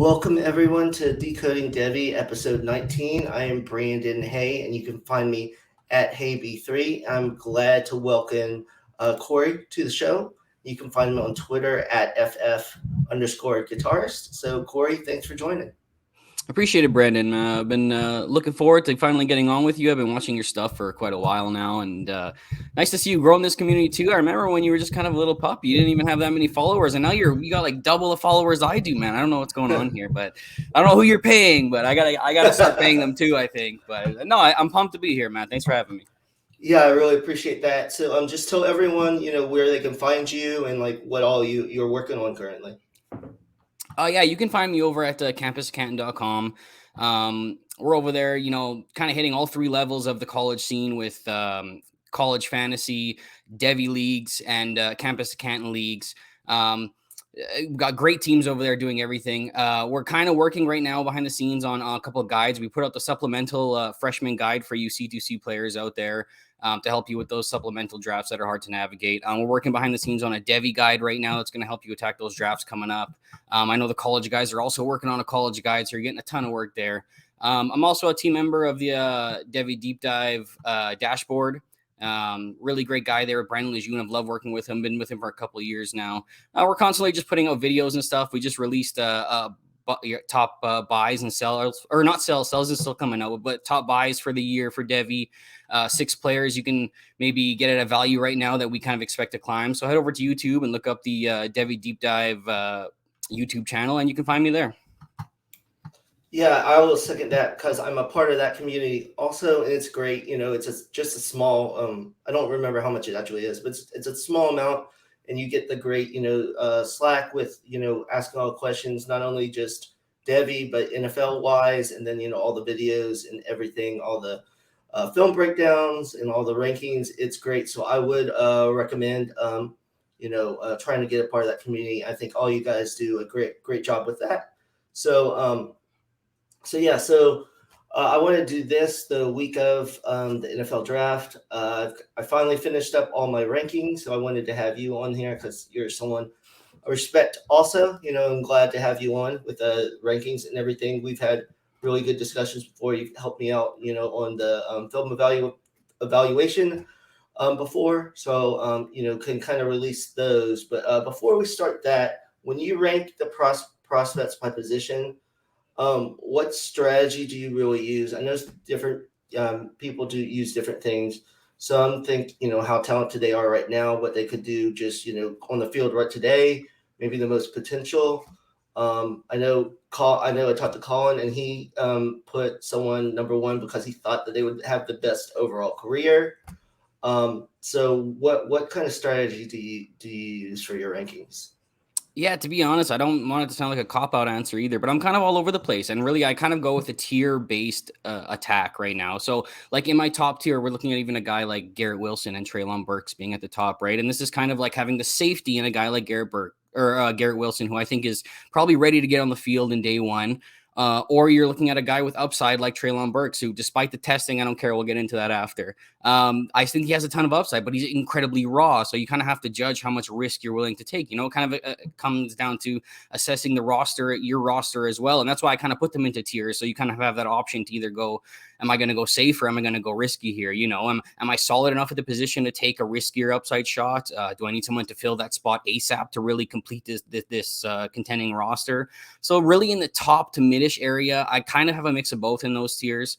Welcome everyone to Decoding Devy, episode 19. I am Brandon Haye, and you can find me at HayB3. I'm glad to welcome Cory to the show. You can find him on Twitter at FF_guitarist. So, Cory, thanks for joining. Appreciate it, Brandon. I've been looking forward to finally getting on with you. I've been watching your stuff for quite a while now, and nice to see you grow in this community too. I remember when you were just kind of a little pup. You didn't even have that many followers, and now you got like double the followers I do, man. I don't know what's going on here, but I don't know who you're paying, but I gotta start paying them too, I think. But no, I'm pumped to be here, man. Thanks for having me. Yeah, I really appreciate that. So, just tell everyone, where they can find you and like what all you're working on currently. Yeah, you can find me over at campuscanton.com. We're over there, kind of hitting all three levels of the college scene with college fantasy, Devy leagues, and Campus Canton leagues. We've got great teams over there doing everything. We're kind of working right now behind the scenes on a couple of guides. We put out the supplemental freshman guide for you C2C players out there to help you with those supplemental drafts that are hard to navigate. We're working behind the scenes on a Devy guide right now that's going to help you attack those drafts coming up. I know the college guys are also working on a college guide, so you're getting a ton of work there. I'm also a team member of the Devy Deep Dive dashboard. Really great guy there, Brandon Lejeune. I've loved working with him. Been with him for a couple of years now. We're constantly just putting out videos and stuff. We just released top buys and sells, or not sells is still coming out, but top buys for the year for Devy. 6 players you can maybe get at a value right now that we kind of expect to climb. So head over to YouTube and look up the Devy Deep Dive YouTube channel, and you can find me there. Yeah, I will second that because I'm a part of that community also, and it's great. It's just a small. I don't remember how much it actually is, but it's a small amount, and you get the great, Slack with asking all the questions, not only just Devy but NFL wise, and then all the videos and everything, all the film breakdowns and all the rankings. It's great, so I would recommend trying to get a part of that community. I think all you guys do a great job with that. So. I want to do this the week of the NFL draft. I finally finished up all my rankings, so I wanted to have you on here because you're someone I respect also. I'm glad to have you on with the rankings and everything. We've had really good discussions before. You've helped me out, on the film evaluation before. So, can kind of release those. But before we start that, when you rank the prospects by position, what strategy do you really use? I know different people do use different things. Some think, how talented they are right now, what they could do just, on the field right today, maybe the most potential. I know I talked to Colin, and he put someone number 1 because he thought that they would have the best overall career. So what kind of strategy do you use for your rankings? Yeah, to be honest, I don't want it to sound like a cop-out answer either, but I'm kind of all over the place. And really, I kind of go with a tier-based attack right now. So, like in my top tier, we're looking at even a guy like Garrett Wilson and Treylon Burks being at the top, right? And this is kind of like having the safety in a guy like Garrett Wilson, who I think is probably ready to get on the field in day one. Or you're looking at a guy with upside like Treylon Burks, who, despite the testing, I don't care, we'll get into that after. I think he has a ton of upside, but he's incredibly raw. So you kind of have to judge how much risk you're willing to take. Kind of comes down to assessing the roster, your roster as well. And that's why I kind of put them into tiers. So you kind of have that option to either go, am I going to go safe or am I going to go risky here? Am I solid enough at the position to take a riskier upside shot? Do I need someone to fill that spot ASAP to really complete this contending roster? So really in the top to mid-ish area, I kind of have a mix of both in those tiers.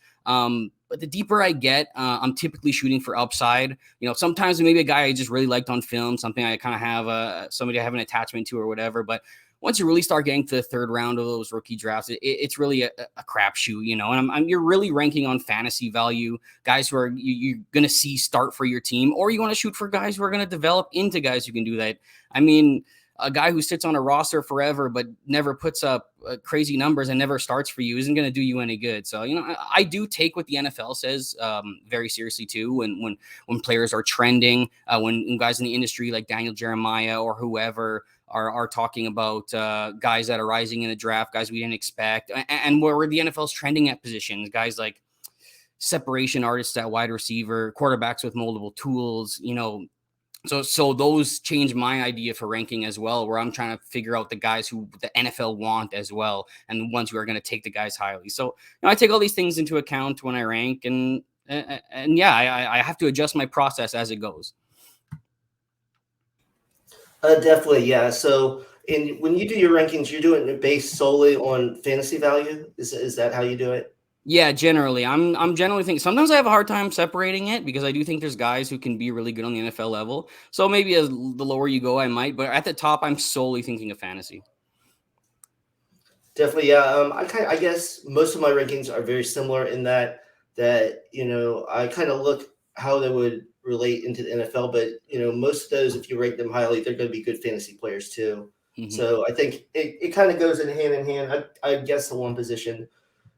But the deeper I get, I'm typically shooting for upside. Sometimes maybe a guy I just really liked on film, something I kind of have somebody I have an attachment to or whatever. But once you really start getting to the third round of those rookie drafts, it's really a crapshoot, and you're really ranking on fantasy value, guys who are you're going to see start for your team, or you want to shoot for guys who are going to develop into guys who can do that. I mean, a guy who sits on a roster forever but never puts up crazy numbers and never starts for you isn't going to do you any good. So, I do take what the NFL says very seriously too. When players are trending, when guys in the industry like Daniel Jeremiah or whoever are talking about guys that are rising in the draft, guys we didn't expect, and where the NFL's trending at positions, guys like separation artists at wide receiver, quarterbacks with multiple tools, So those change my idea for ranking as well, where I'm trying to figure out the guys who the NFL want as well, and the ones who are going to take the guys highly. So I take all these things into account when I rank, and yeah, I have to adjust my process as it goes. Definitely, yeah. So, when you do your rankings, you're doing it based solely on fantasy value. Is that how you do it? Yeah, generally, I'm generally thinking. Sometimes I have a hard time separating it because I do think there's guys who can be really good on the NFL level. So maybe as the lower you go, I might. But at the top, I'm solely thinking of fantasy. Definitely, yeah. I guess most of my rankings are very similar in that I kind of look how they would relate into the NFL, but most of those, if you rank them highly, they're going to be good fantasy players too. Mm-hmm. So I think it kind of goes in hand in hand. I guess the one position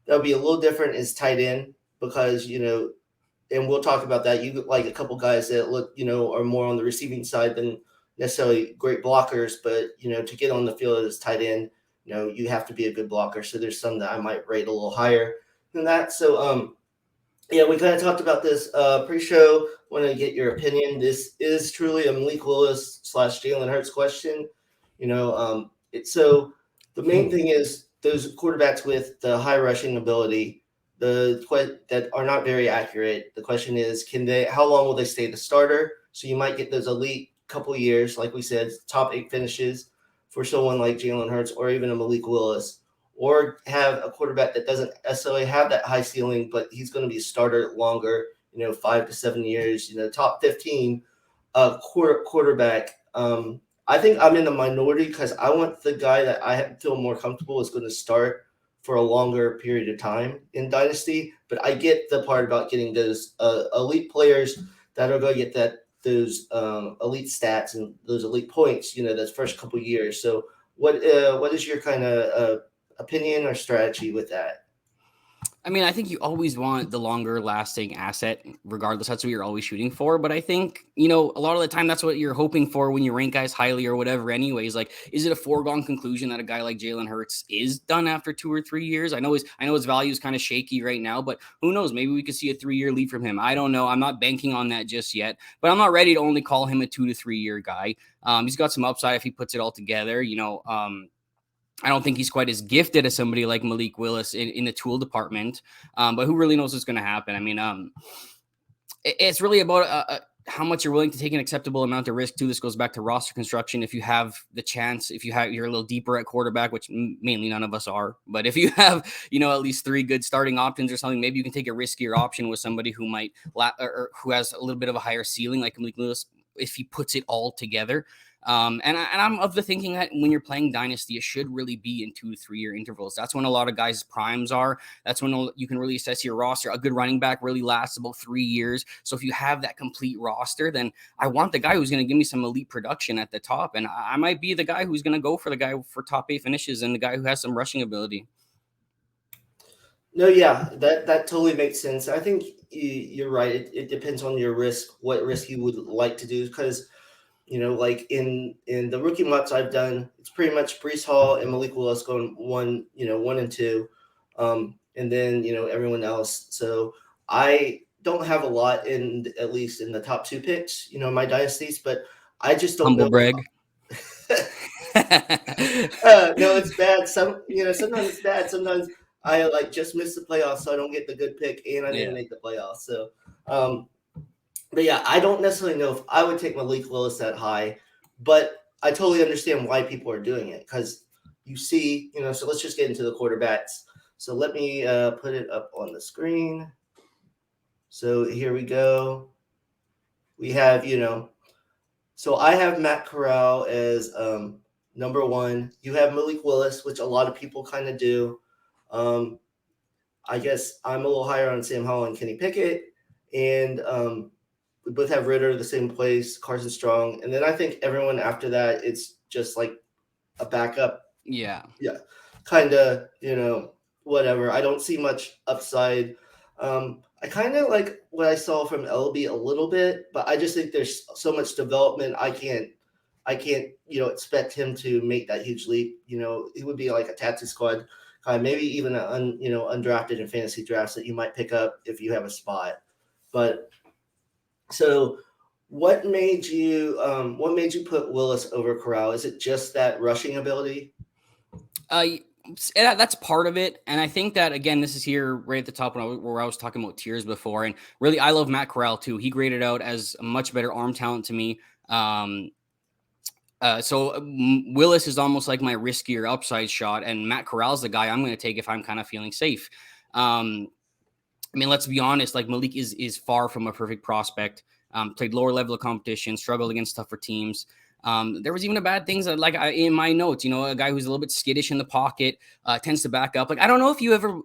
that'll be a little different is tight end because and we'll talk about that. You like a couple guys that look are more on the receiving side than necessarily great blockers, but to get on the field as tight end, you have to be a good blocker. So there's some that I might rate a little higher than that. So yeah, we kind of talked about this pre-show. Want to get your opinion. This is truly a Malik Willis / Jalen Hurts question. So the main thing is those quarterbacks with the high rushing ability, that are not very accurate. The question is, how long will they stay the starter? So you might get those elite couple years, like we said, top 8 finishes for someone like Jalen Hurts or even a Malik Willis, or have a quarterback that doesn't necessarily have that high ceiling, but he's going to be a starter longer, 5 to 7 years, top 15 quarterback. I think I'm in the minority because I want the guy that I feel more comfortable is going to start for a longer period of time in Dynasty. But I get the part about getting those elite players that are going to get those elite stats and those elite points, those first couple of years. So what is your kind of opinion or strategy with that? I mean, I think you always want the longer lasting asset, regardless. That's what you're always shooting for. But I think, a lot of the time that's what you're hoping for when you rank guys highly or whatever, anyways. Like, is it a foregone conclusion that a guy like Jalen Hurts is done after 2 or 3 years? I know his value is kind of shaky right now, but who knows? Maybe we could see a 3-year leap from him. I don't know. I'm not banking on that just yet, but I'm not ready to only call him a 2 to 3 year guy. He's got some upside if he puts it all together, I don't think he's quite as gifted as somebody like Malik Willis in the tool department, but who really knows what's going to happen? I mean, it's really about how much you're willing to take an acceptable amount of risk too. This goes back to roster construction. If you have the chance, you're a little deeper at quarterback, which mainly none of us are, but if you have, at least 3 good starting options or something, maybe you can take a riskier option with somebody who might or who has a little bit of a higher ceiling, like Malik Willis, if he puts it all together. And I'm of the thinking that when you're playing Dynasty, it should really be in 2 to 3 year intervals. That's when a lot of guys' primes are. That's when you can really assess your roster. A good running back really lasts about 3 years. So if you have that complete roster, then I want the guy who's going to give me some elite production at the top. And I might be the guy who's going to go for the guy for top 8 finishes and the guy who has some rushing ability. No, yeah, that totally makes sense. I think you're right. It depends on your risk, what risk you would like to do, because like in the rookie mocks I've done, it's pretty much Brees Hall and Malik Willis going 1 and 2, and then everyone else. So I don't have a lot at least in the top 2 picks, my dynasties, but I just don't Humble know. brag. No, it's bad. Sometimes it's bad. Sometimes I just miss the playoffs, so I don't get the good pick, and I didn't make the playoffs. So, but yeah, I don't necessarily know if I would take Malik Willis that high, but I totally understand why people are doing it because you see, so let's just get into the quarterbacks. So let me put it up on the screen. So here we go. We have, so I have Matt Corral as number 1. You have Malik Willis, which a lot of people kind of do. I guess I'm a little higher on Sam Howell and Kenny Pickett, and we both have Ritter the same place, Carson Strong, and then I think everyone after that, it's just like a backup. Yeah, kind of whatever. I don't see much upside. I kind of like what I saw from LB a little bit, but I just think there's so much development. I can't expect him to make that huge leap. He would be like a taxi squad maybe even undrafted in fantasy drafts that you might pick up if you have a spot. But so What made you put Willis over Corral? Is it just that rushing ability? That's part of it, and I think that again, this is here right at the top where I was talking about tiers before, and really, I love Matt Corral too. He graded out as a much better arm talent to me. Willis is almost like my riskier upside shot, and Matt Corral's the guy I'm going to take if I'm kind of feeling safe. I mean, let's be honest, like Malik is far from a perfect prospect. Played lower level of competition, struggled against tougher teams. There was even a bad things that, like in my notes, a guy who's a little bit skittish in the pocket, tends to back up. Like, I don't know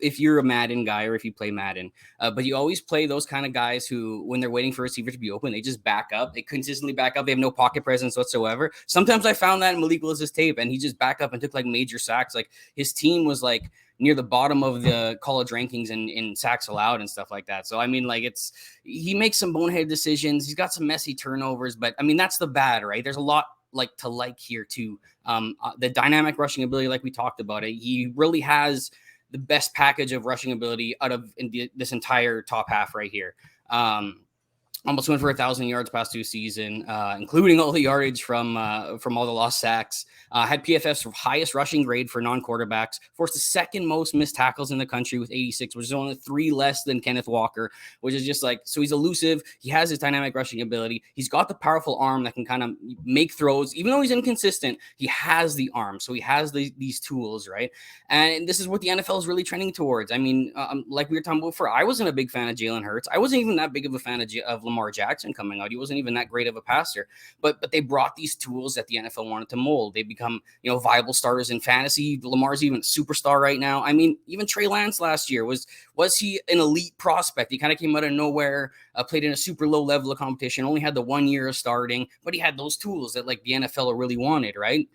if you're a Madden guy or if you play Madden, but you always play those kind of guys who, when they're waiting for a receiver to be open, they just back up. They consistently back up. They have no pocket presence whatsoever. Sometimes I found that in Malik Willis's tape, and he just backed up and took like major sacks. Like his team was like near the bottom of the college rankings in sacks allowed and stuff like that. So, I mean, like he makes some bonehead decisions. He's got some messy turnovers, but I mean, that's the bad, right? There's a lot to like here too. The dynamic rushing ability, like we talked about it, he really has the best package of rushing ability out of this entire top half right here. Almost went for 1,000 yards past 2 seasons, including all the yardage from all the lost sacks. Had PFF's highest rushing grade for non-quarterbacks. Forced the second most missed tackles in the country with 86, which is only 3 less than Kenneth Walker, which is just like, so he's elusive. He has his dynamic rushing ability. He's got the powerful arm that can kind of make throws. Even though he's inconsistent, he has the arm. So he has these tools, right? And this is what the NFL is really trending towards. I mean, like we were talking about before, I wasn't a big fan of Jalen Hurts. I wasn't even that big of a fan of Lamar Jackson coming out. He wasn't even that great of a passer, but they brought these tools that the NFL wanted to mold. They become, viable starters in fantasy. Lamar's even a superstar right now. I mean, even Trey Lance last year, was he an elite prospect? He kind of came out of nowhere, played in a super low level of competition, only had the 1 year of starting, but he had those tools that like the NFL really wanted, right?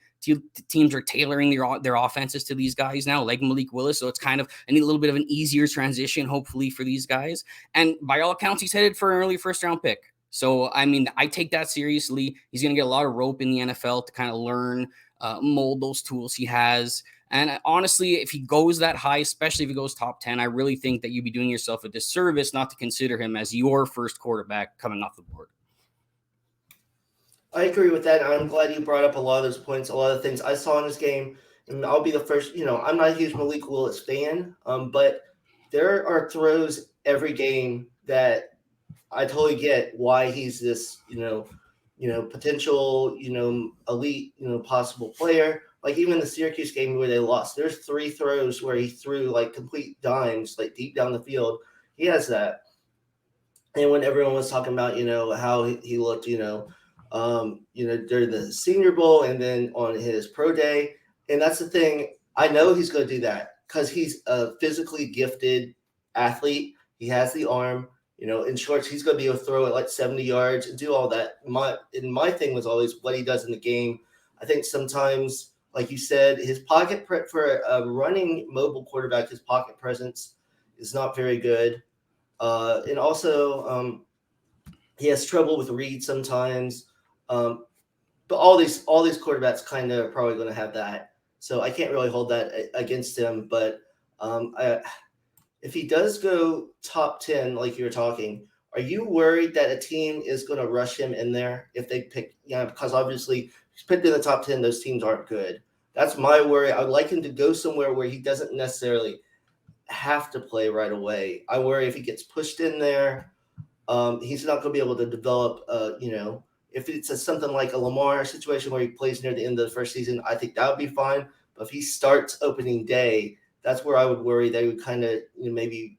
Teams are tailoring their offenses to these guys now, like Malik Willis. So it's kind of a little bit of an easier transition, hopefully, for these guys. And by all accounts, he's headed for an early first-round pick. So, I mean, I take that seriously. He's going to get a lot of rope in the NFL to kind of learn, mold those tools he has. And honestly, if he goes that high, especially if he goes top 10, I really think that you'd be doing yourself a disservice not to consider him as your first quarterback coming off the board. I agree with that. I'm glad you brought up a lot of those points, a lot of things I saw in his game. And I'll be the first, I'm not a huge Malik Willis fan, but there are throws every game that I totally get why he's this, potential, elite, possible player. Like even the Syracuse game where they lost, there's 3 throws where he threw like complete dimes, like deep down the field. He has that. And when everyone was talking about, how he looked, during the Senior Bowl and then on his pro day. And that's the thing. I know he's going to do that because he's a physically gifted athlete. He has the arm, in shorts. He's going to be able to throw it like 70 yards and do all that. My thing was always what he does in the game. I think sometimes, like you said, his pocket for a running mobile quarterback, his pocket presence is not very good. And also, he has trouble with reads sometimes. But all these quarterbacks kind of probably going to have that. So I can't really hold that against him. But if he does go top 10, like you were talking, are you worried that a team is going to rush him in there if they pick, because obviously he's picked in the top 10, those teams aren't good. That's my worry. I would like him to go somewhere where he doesn't necessarily have to play right away. I worry if he gets pushed in there, he's not going to be able to develop, if it's something like a Lamar situation where he plays near the end of the first season, I think that would be fine. But if he starts opening day, that's where I would worry that he would kind of, maybe,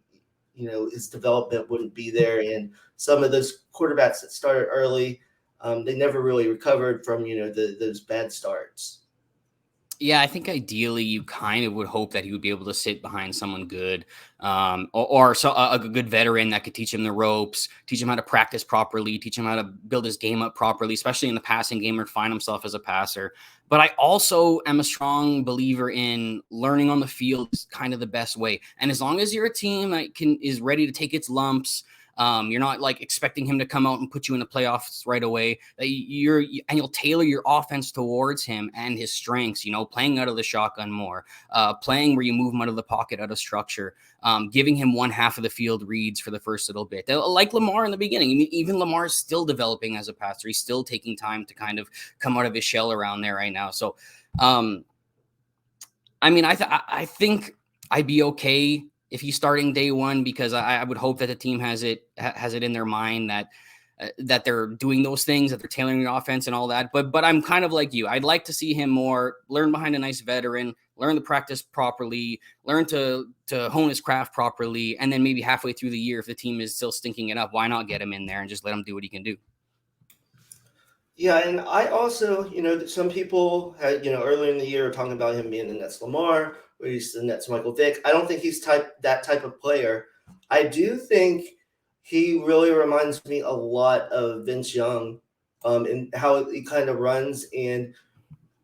his development wouldn't be there. And some of those quarterbacks that started early, they never really recovered from, those bad starts. Yeah, I think ideally you kind of would hope that he would be able to sit behind someone good, or a good veteran that could teach him the ropes, teach him how to practice properly, teach him how to build his game up properly, especially in the passing game, or find himself as a passer. But I also am a strong believer in learning on the field is kind of the best way. And as long as you're a team that is ready to take its lumps, You're not like expecting him to come out and put you in the playoffs right away. You'll tailor your offense towards him and his strengths, playing out of the shotgun more, playing where you move him out of the pocket, out of structure, giving him one half of the field reads for the first little bit. Like Lamar in the beginning. I mean, even Lamar is still developing as a passer. He's still taking time to kind of come out of his shell around there right now. So, I think I'd be okay if he's starting day one, because I would hope that the team has it in their mind that they're doing those things, that they're tailoring the offense and all that. But I'm kind of like you. I'd like to see him more learn behind a nice veteran, learn to practice properly, learn to hone his craft properly, and then maybe halfway through the year, if the team is still stinking it up, why not get him in there and just let him do what he can do? Yeah, and I also, some people had, earlier in the year were talking about him being the next Lamar, or he's the next Michael Vick. I don't think he's that type of player. I do think he really reminds me a lot of Vince Young, in how he kind of runs, and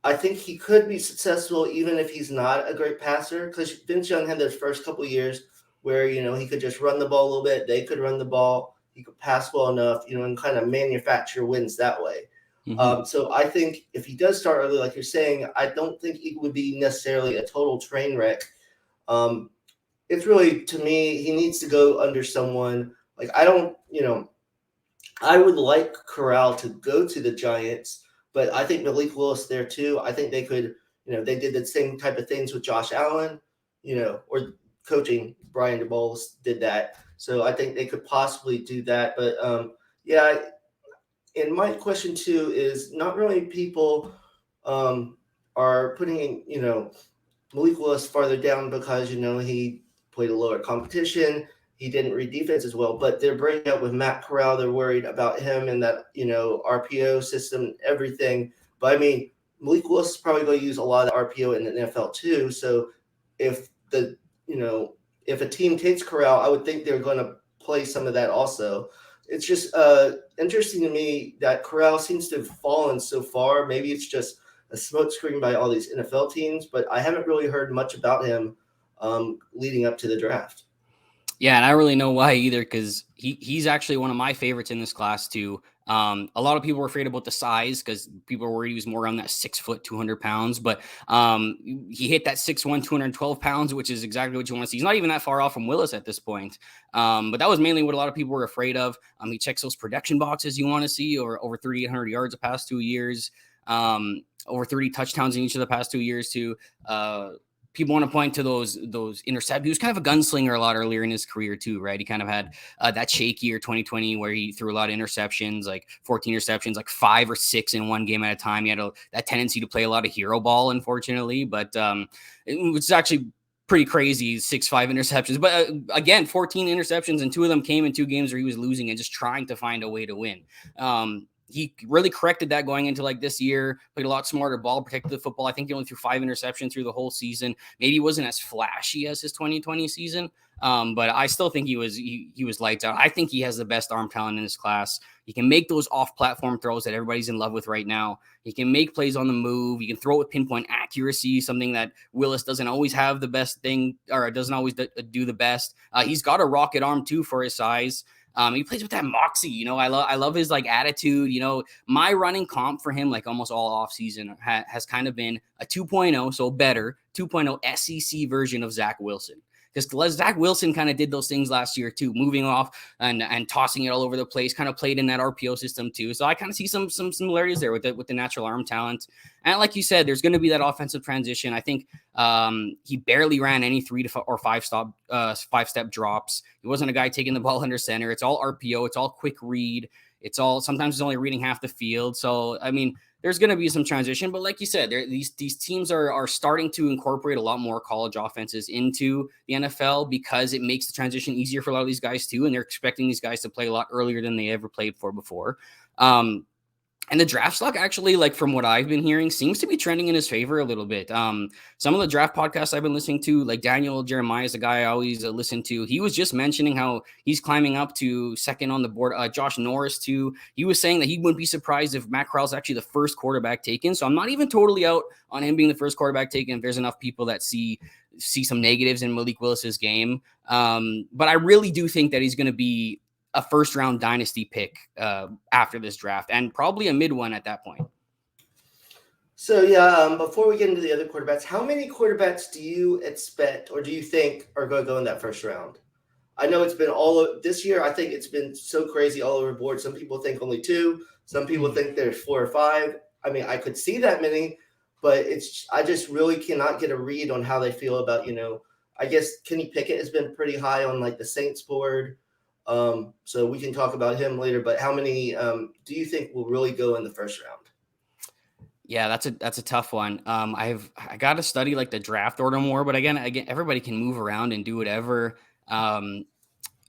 I think he could be successful even if he's not a great passer, because Vince Young had those first couple of years where, he could just run the ball a little bit. They could run the ball. He could pass well enough, and kind of manufacture wins that way. Mm-hmm. So I think if he does start early, like you're saying, I don't think he would be necessarily a total train wreck. It's really, to me, he needs to go under someone. Like, I would like Corral to go to the Giants, but I think Malik Willis there too. I think they could, they did the same type of things with Josh Allen, or coaching Brian DeBoles did that. So I think they could possibly do that. But yeah, and my question too is not really people are putting, Malik Willis farther down because, he played a lower competition. He didn't read defense as well, but they're breaking up with Matt Corral. They're worried about him and that, RPO system, everything. But I mean, Malik Willis is probably going to use a lot of RPO in the NFL too. So if if a team takes Corral, I would think they're going to play some of that also. It's just interesting to me that Corral seems to have fallen so far. Maybe it's just a smokescreen by all these NFL teams, but I haven't really heard much about him leading up to the draft. Yeah, and I don't really know why either, because he's actually one of my favorites in this class too. A lot of people were afraid about the size because people were worried he was more around that 6 foot, 200 pounds. But he hit that 6'1", 212 pounds, which is exactly what you want to see. He's not even that far off from Willis at this point. But that was mainly what a lot of people were afraid of. He checks those production boxes you want to see, or over 3,800 yards the past 2 years, over 30 touchdowns in each of the past 2 years too. People want to point to those interceptions. He was kind of a gunslinger a lot earlier in his career too, right? He kind of had that shaky year 2020 where he threw a lot of interceptions, like 14 interceptions, like 5 or 6 in one game at a time. He had that tendency to play a lot of hero ball, unfortunately, but it was actually pretty crazy, 6-5 interceptions. But again, 14 interceptions, and 2 of them came in 2 games where he was losing and just trying to find a way to win. He really corrected that going into like this year, played a lot smarter ball, protected the football. I think he only threw 5 interceptions through the whole season. Maybe he wasn't as flashy as his 2020 season, but I still think he was lights out. I think he has the best arm talent in this class. He can make those off-platform throws that everybody's in love with right now. He can make plays on the move. He can throw with pinpoint accuracy, something that Willis doesn't always have the best thing, or doesn't always do the best. He's got a rocket arm too for his size. He plays with that moxie, I love his like attitude. My running comp for him, like almost all off season, has kind of been a 2.0, so better 2.0 SEC version of Zach Wilson. Because Zach Wilson kind of did those things last year too, moving off and tossing it all over the place, kind of played in that RPO system too. So I kind of see some similarities there with the natural arm talent. And like you said, there's going to be that offensive transition. I think he barely ran any 3 or 5 step drops. He wasn't a guy taking the ball under center. It's all RPO. It's all quick read. Sometimes it's only reading half the field. So, I mean, there's going to be some transition, but like you said, these teams are starting to incorporate a lot more college offenses into the NFL because it makes the transition easier for a lot of these guys too, and they're expecting these guys to play a lot earlier than they ever played for before. And the draft stock actually, like from what I've been hearing, seems to be trending in his favor a little bit. Some of the draft podcasts I've been listening to, like Daniel Jeremiah is a guy I always listen to. He was just mentioning how he's climbing up to second on the board. Josh Norris too. He was saying that he wouldn't be surprised if Matt Corral's actually the first quarterback taken. So I'm not even totally out on him being the first quarterback taken if there's enough people that see some negatives in Malik Willis's game. But I really do think that he's going to be a first round dynasty pick after this draft, and probably a mid one at that point. So yeah, before we get into the other quarterbacks, how many quarterbacks do you expect or do you think are going to go in that first round? I know it's been this year. I think it's been so crazy all over the board. Some people think only 2. Some people think there's 4 or 5. I mean, I could see that many, but I just really cannot get a read on how they feel about, I guess Kenny Pickett has been pretty high on like the Saints board. So we can talk about him later, but how many do you think will really go in the first round? Yeah, that's a tough one. I got to study like the draft order more, but again, everybody can move around and do whatever.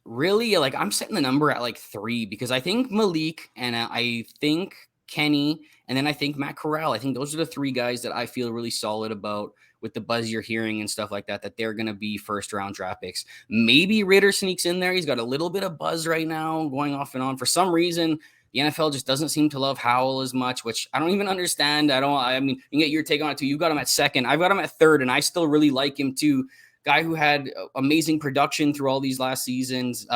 Really, like I'm setting the number at like 3 because I think Malik and I think Kenny, and then I think Matt Corral. I think those are the 3 guys that I feel really solid about with the buzz you're hearing and stuff like that, that they're going to be first round draft picks. Maybe Ritter sneaks in there. He's got a little bit of buzz right now going off and on. For some reason, the NFL just doesn't seem to love Howell as much, which I don't even understand. I mean, you can get your take on it too. You got him at 2nd. I've got him at 3rd, and I still really like him too. Guy who had amazing production through all these last seasons.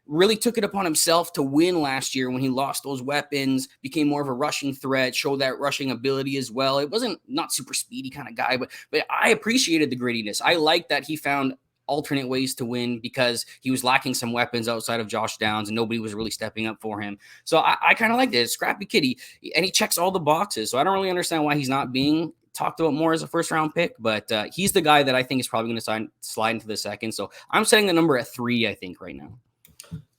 Really took it upon himself to win last year when he lost those weapons, became more of a rushing threat, showed that rushing ability as well. It wasn't not super speedy kind of guy, but I appreciated the grittiness. I liked that he found alternate ways to win because he was lacking some weapons outside of Josh Downs and nobody was really stepping up for him. So I kind of liked it. Scrappy kitty, and he checks all the boxes. So I don't really understand why he's not being talked about more as a first round pick, but he's the guy that I think is probably going to slide into the 2nd. So I'm setting the number at 3, I think, right now.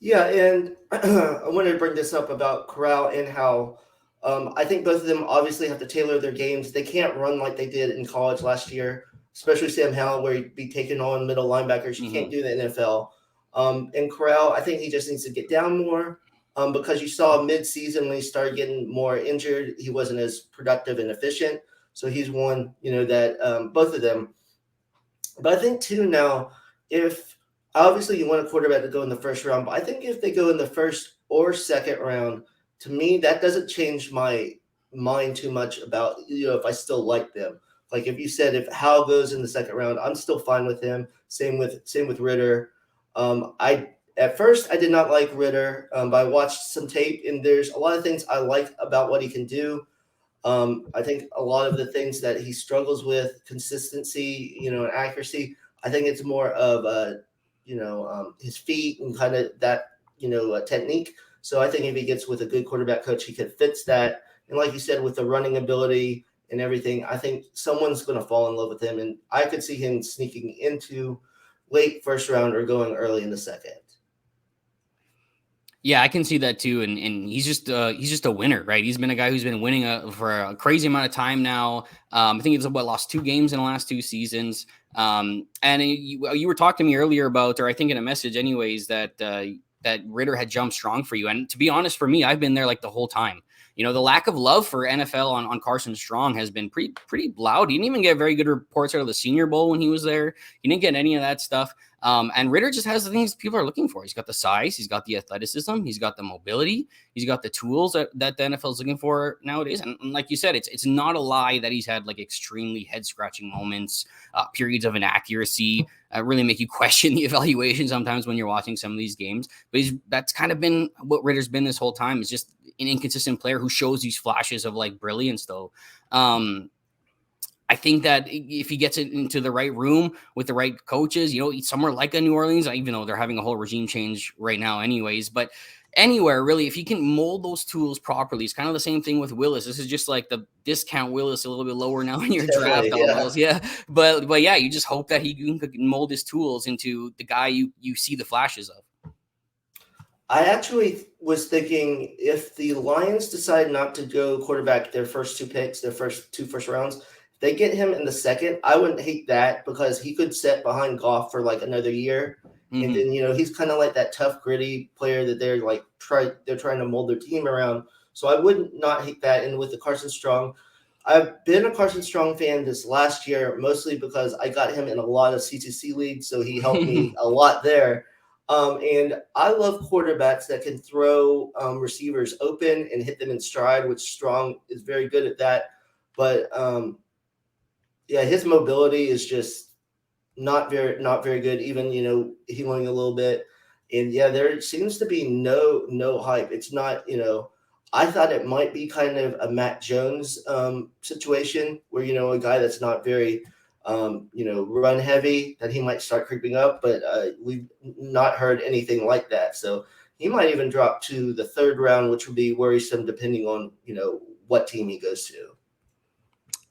Yeah, and I wanted to bring this up about Corral and how I think both of them obviously have to tailor their games. They can't run like they did in college last year, especially Sam Howell, where he'd be taking on middle linebackers. You can't do that in the NFL. And Corral, I think he just needs to get down more because you saw mid-season when he started getting more injured, he wasn't as productive and efficient. So he's one, that both of them. But I think too now, if obviously you want a quarterback to go in the first round, but I think if they go in the first or second round, to me that doesn't change my mind too much about if I still like them. Like if you said if Howell goes in the second round, I'm still fine with him. Same with Ritter. At first I did not like Ritter, but I watched some tape and there's a lot of things I like about what he can do. I think a lot of the things that he struggles with, consistency, and accuracy, I think it's more of his feet and kind of that, technique. So I think if he gets with a good quarterback coach, he could fix that. And like you said, with the running ability and everything, I think someone's going to fall in love with him. And I could see him sneaking into late first round or going early in the second. Yeah, I can see that too, and he's just a winner, right? He's been a guy who's been winning for a crazy amount of time now. I think he's lost 2 games in the last 2 seasons. And you were talking to me earlier about, or I think in a message, anyways, that Ritter had jumped strong for you. And to be honest, for me, I've been there like the whole time. The lack of love for NFL on Carson Strong has been pretty loud. He didn't even get very good reports out of the Senior Bowl when he was there. He didn't get any of that stuff. And Ritter just has the things people are looking for. He's got the size, he's got the athleticism, he's got the mobility, he's got the tools that the NFL is looking for nowadays. And like you said, it's not a lie that he's had like extremely head scratching moments, periods of inaccuracy, really make you question the evaluation sometimes when you're watching some of these games. But that's kind of been what Ritter's been this whole time, is just an inconsistent player who shows these flashes of like brilliance though. I think that if he gets it into the right room with the right coaches, somewhere like a New Orleans, even though they're having a whole regime change right now anyways, but anywhere really, if he can mold those tools properly, it's kind of the same thing with Willis. This is just like the discount Willis a little bit lower now in your draft almost. Yeah. But yeah, you just hope that he can mold his tools into the guy you see the flashes of. I actually was thinking if the Lions decide not to go quarterback their first 2 picks, their first 2 first rounds, they get him in the second, I wouldn't hate that because he could sit behind Goff for like another year. Mm-hmm. And then, he's kind of like that tough, gritty player that they're like they're trying to mold their team around. So I would not hate that. And with the Carson Strong, I've been a Carson Strong fan this last year, mostly because I got him in a lot of C2C leagues. So he helped me a lot there. And I love quarterbacks that can throw receivers open and hit them in stride, which Strong is very good at that. But yeah, his mobility is just not very good, even, healing a little bit. And yeah, there seems to be no hype. It's not, I thought it might be kind of a Matt Jones situation where, a guy that's not very, run heavy, that he might start creeping up, but we've not heard anything like that. So he might even drop to the third round, which would be worrisome depending on, what team he goes to.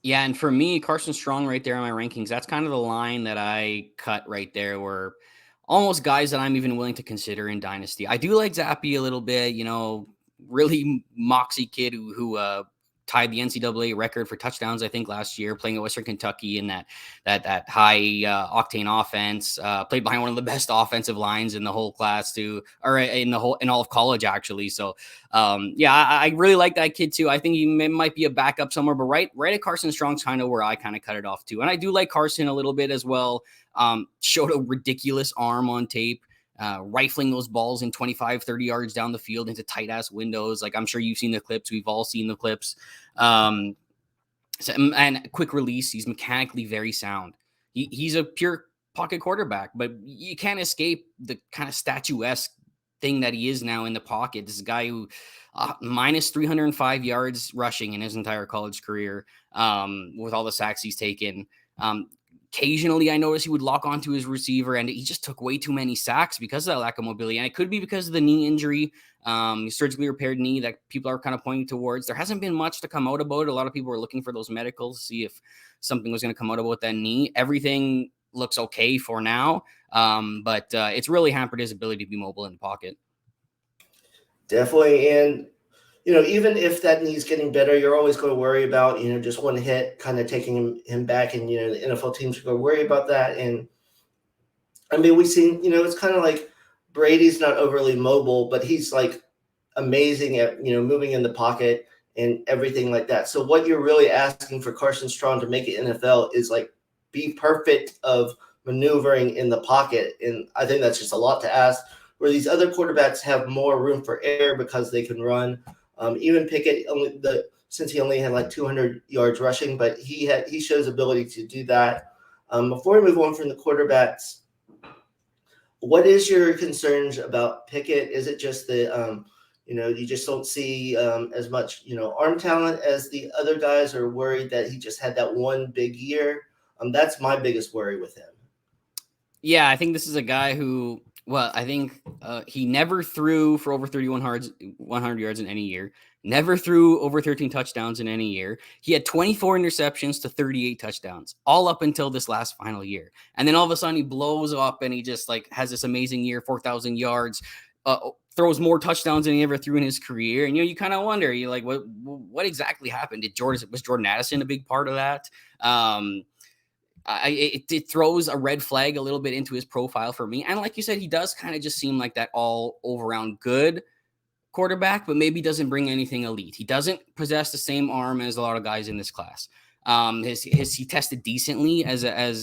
Yeah, and for me, Carson Strong right there in my rankings, that's kind of the line that I cut right there, where almost guys that I'm even willing to consider in Dynasty. I do like Zappy a little bit, really moxie kid who tied the NCAA record for touchdowns, I think, last year, playing at Western Kentucky in that high octane offense. Played behind one of the best offensive lines in the whole class too, or in all of college actually. So yeah, I really like that kid too. I think he might be a backup somewhere, but right at Carson Strong's kind of where I kind of cut it off too. And I do like Carson a little bit as well. Showed a ridiculous arm on tape. Rifling those balls in 25, 30 yards down the field into tight ass windows. Like, I'm sure you've seen the clips. We've all seen the clips. And quick release. He's mechanically very sound. He's a pure pocket quarterback, but you can't escape the kind of statuesque thing that he is now in the pocket. This guy who minus 305 yards rushing in his entire college career, with all the sacks he's taken. Occasionally, I noticed he would lock onto his receiver, and he just took way too many sacks because of that lack of mobility. And it could be because of the knee injury, surgically repaired knee that people are kind of pointing towards. There hasn't been much to come out about it. A lot of people were looking for those medicals to see if something was going to come out about that knee. Everything looks okay for now, but it's really hampered his ability to be mobile in the pocket. Definitely. And even if that knee's getting better, you're always going to worry about, just one hit kind of taking him back. And, the NFL teams are going to worry about that. And I mean, we've seen, it's kind of like Brady's not overly mobile, but he's like amazing at, moving in the pocket and everything like that. So what you're really asking for Carson Strong to make it NFL is like be perfect of maneuvering in the pocket. And I think that's just a lot to ask, where these other quarterbacks have more room for error because they can run. Even Pickett, since he only had like 200 yards rushing, but he shows ability to do that. Before we move on from the quarterbacks, what is your concerns about Pickett? Is it just that you just don't see as much arm talent as the other guys, or worried that he just had that one big year? That's my biggest worry with him. Yeah, I think this is a guy who, well, I think he never threw for over 100 yards in any year. Never threw over 13 touchdowns in any year. He had 24 interceptions to 38 touchdowns, all up until this last final year. And then all of a sudden he blows up and he just like has this amazing year, 4,000 yards, throws more touchdowns than he ever threw in his career. And you kind of wonder, you're like, what exactly happened? Was Jordan Addison a big part of that? It throws a red flag a little bit into his profile for me. And like you said, he does kind of just seem like that all around good quarterback, but maybe doesn't bring anything elite. He doesn't possess the same arm as a lot of guys in this class. He tested decently as a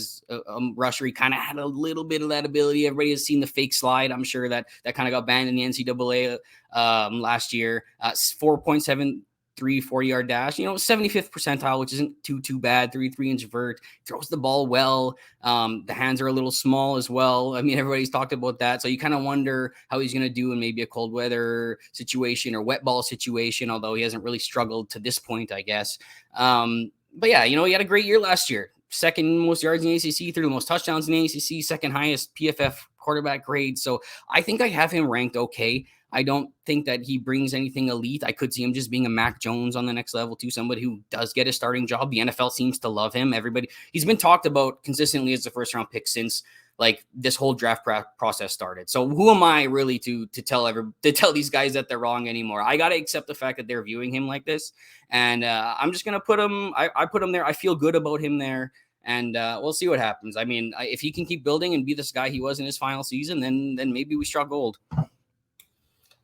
rusher. He kind of had a little bit of that ability. Everybody has seen the fake slide. I'm sure that kind of got banned in the NCAA last year. 4.73 40-yard dash, 75th percentile, which isn't too bad. 3.3-inch vert, throws the ball well. The hands are a little small as well. I mean, everybody's talked about that. So you kind of wonder how he's going to do in maybe a cold weather situation or wet ball situation, although he hasn't really struggled to this point, I guess. But yeah, he had a great year last year. Second most yards in the ACC, threw the most touchdowns in the ACC, second highest PFF quarterback grade. So I think I have him ranked okay. I don't think that he brings anything elite. I could see him just being a Mac Jones on the next level too, somebody who does get a starting job. The NFL seems to love him. He's been talked about consistently as the first round pick since like this whole draft process started. So who am I really to tell these guys that they're wrong anymore? I got to accept the fact that they're viewing him like this. And I'm just going to put him, I put him there. I feel good about him there. And we'll see what happens. I mean, if he can keep building and be this guy he was in his final season, then maybe we struck gold.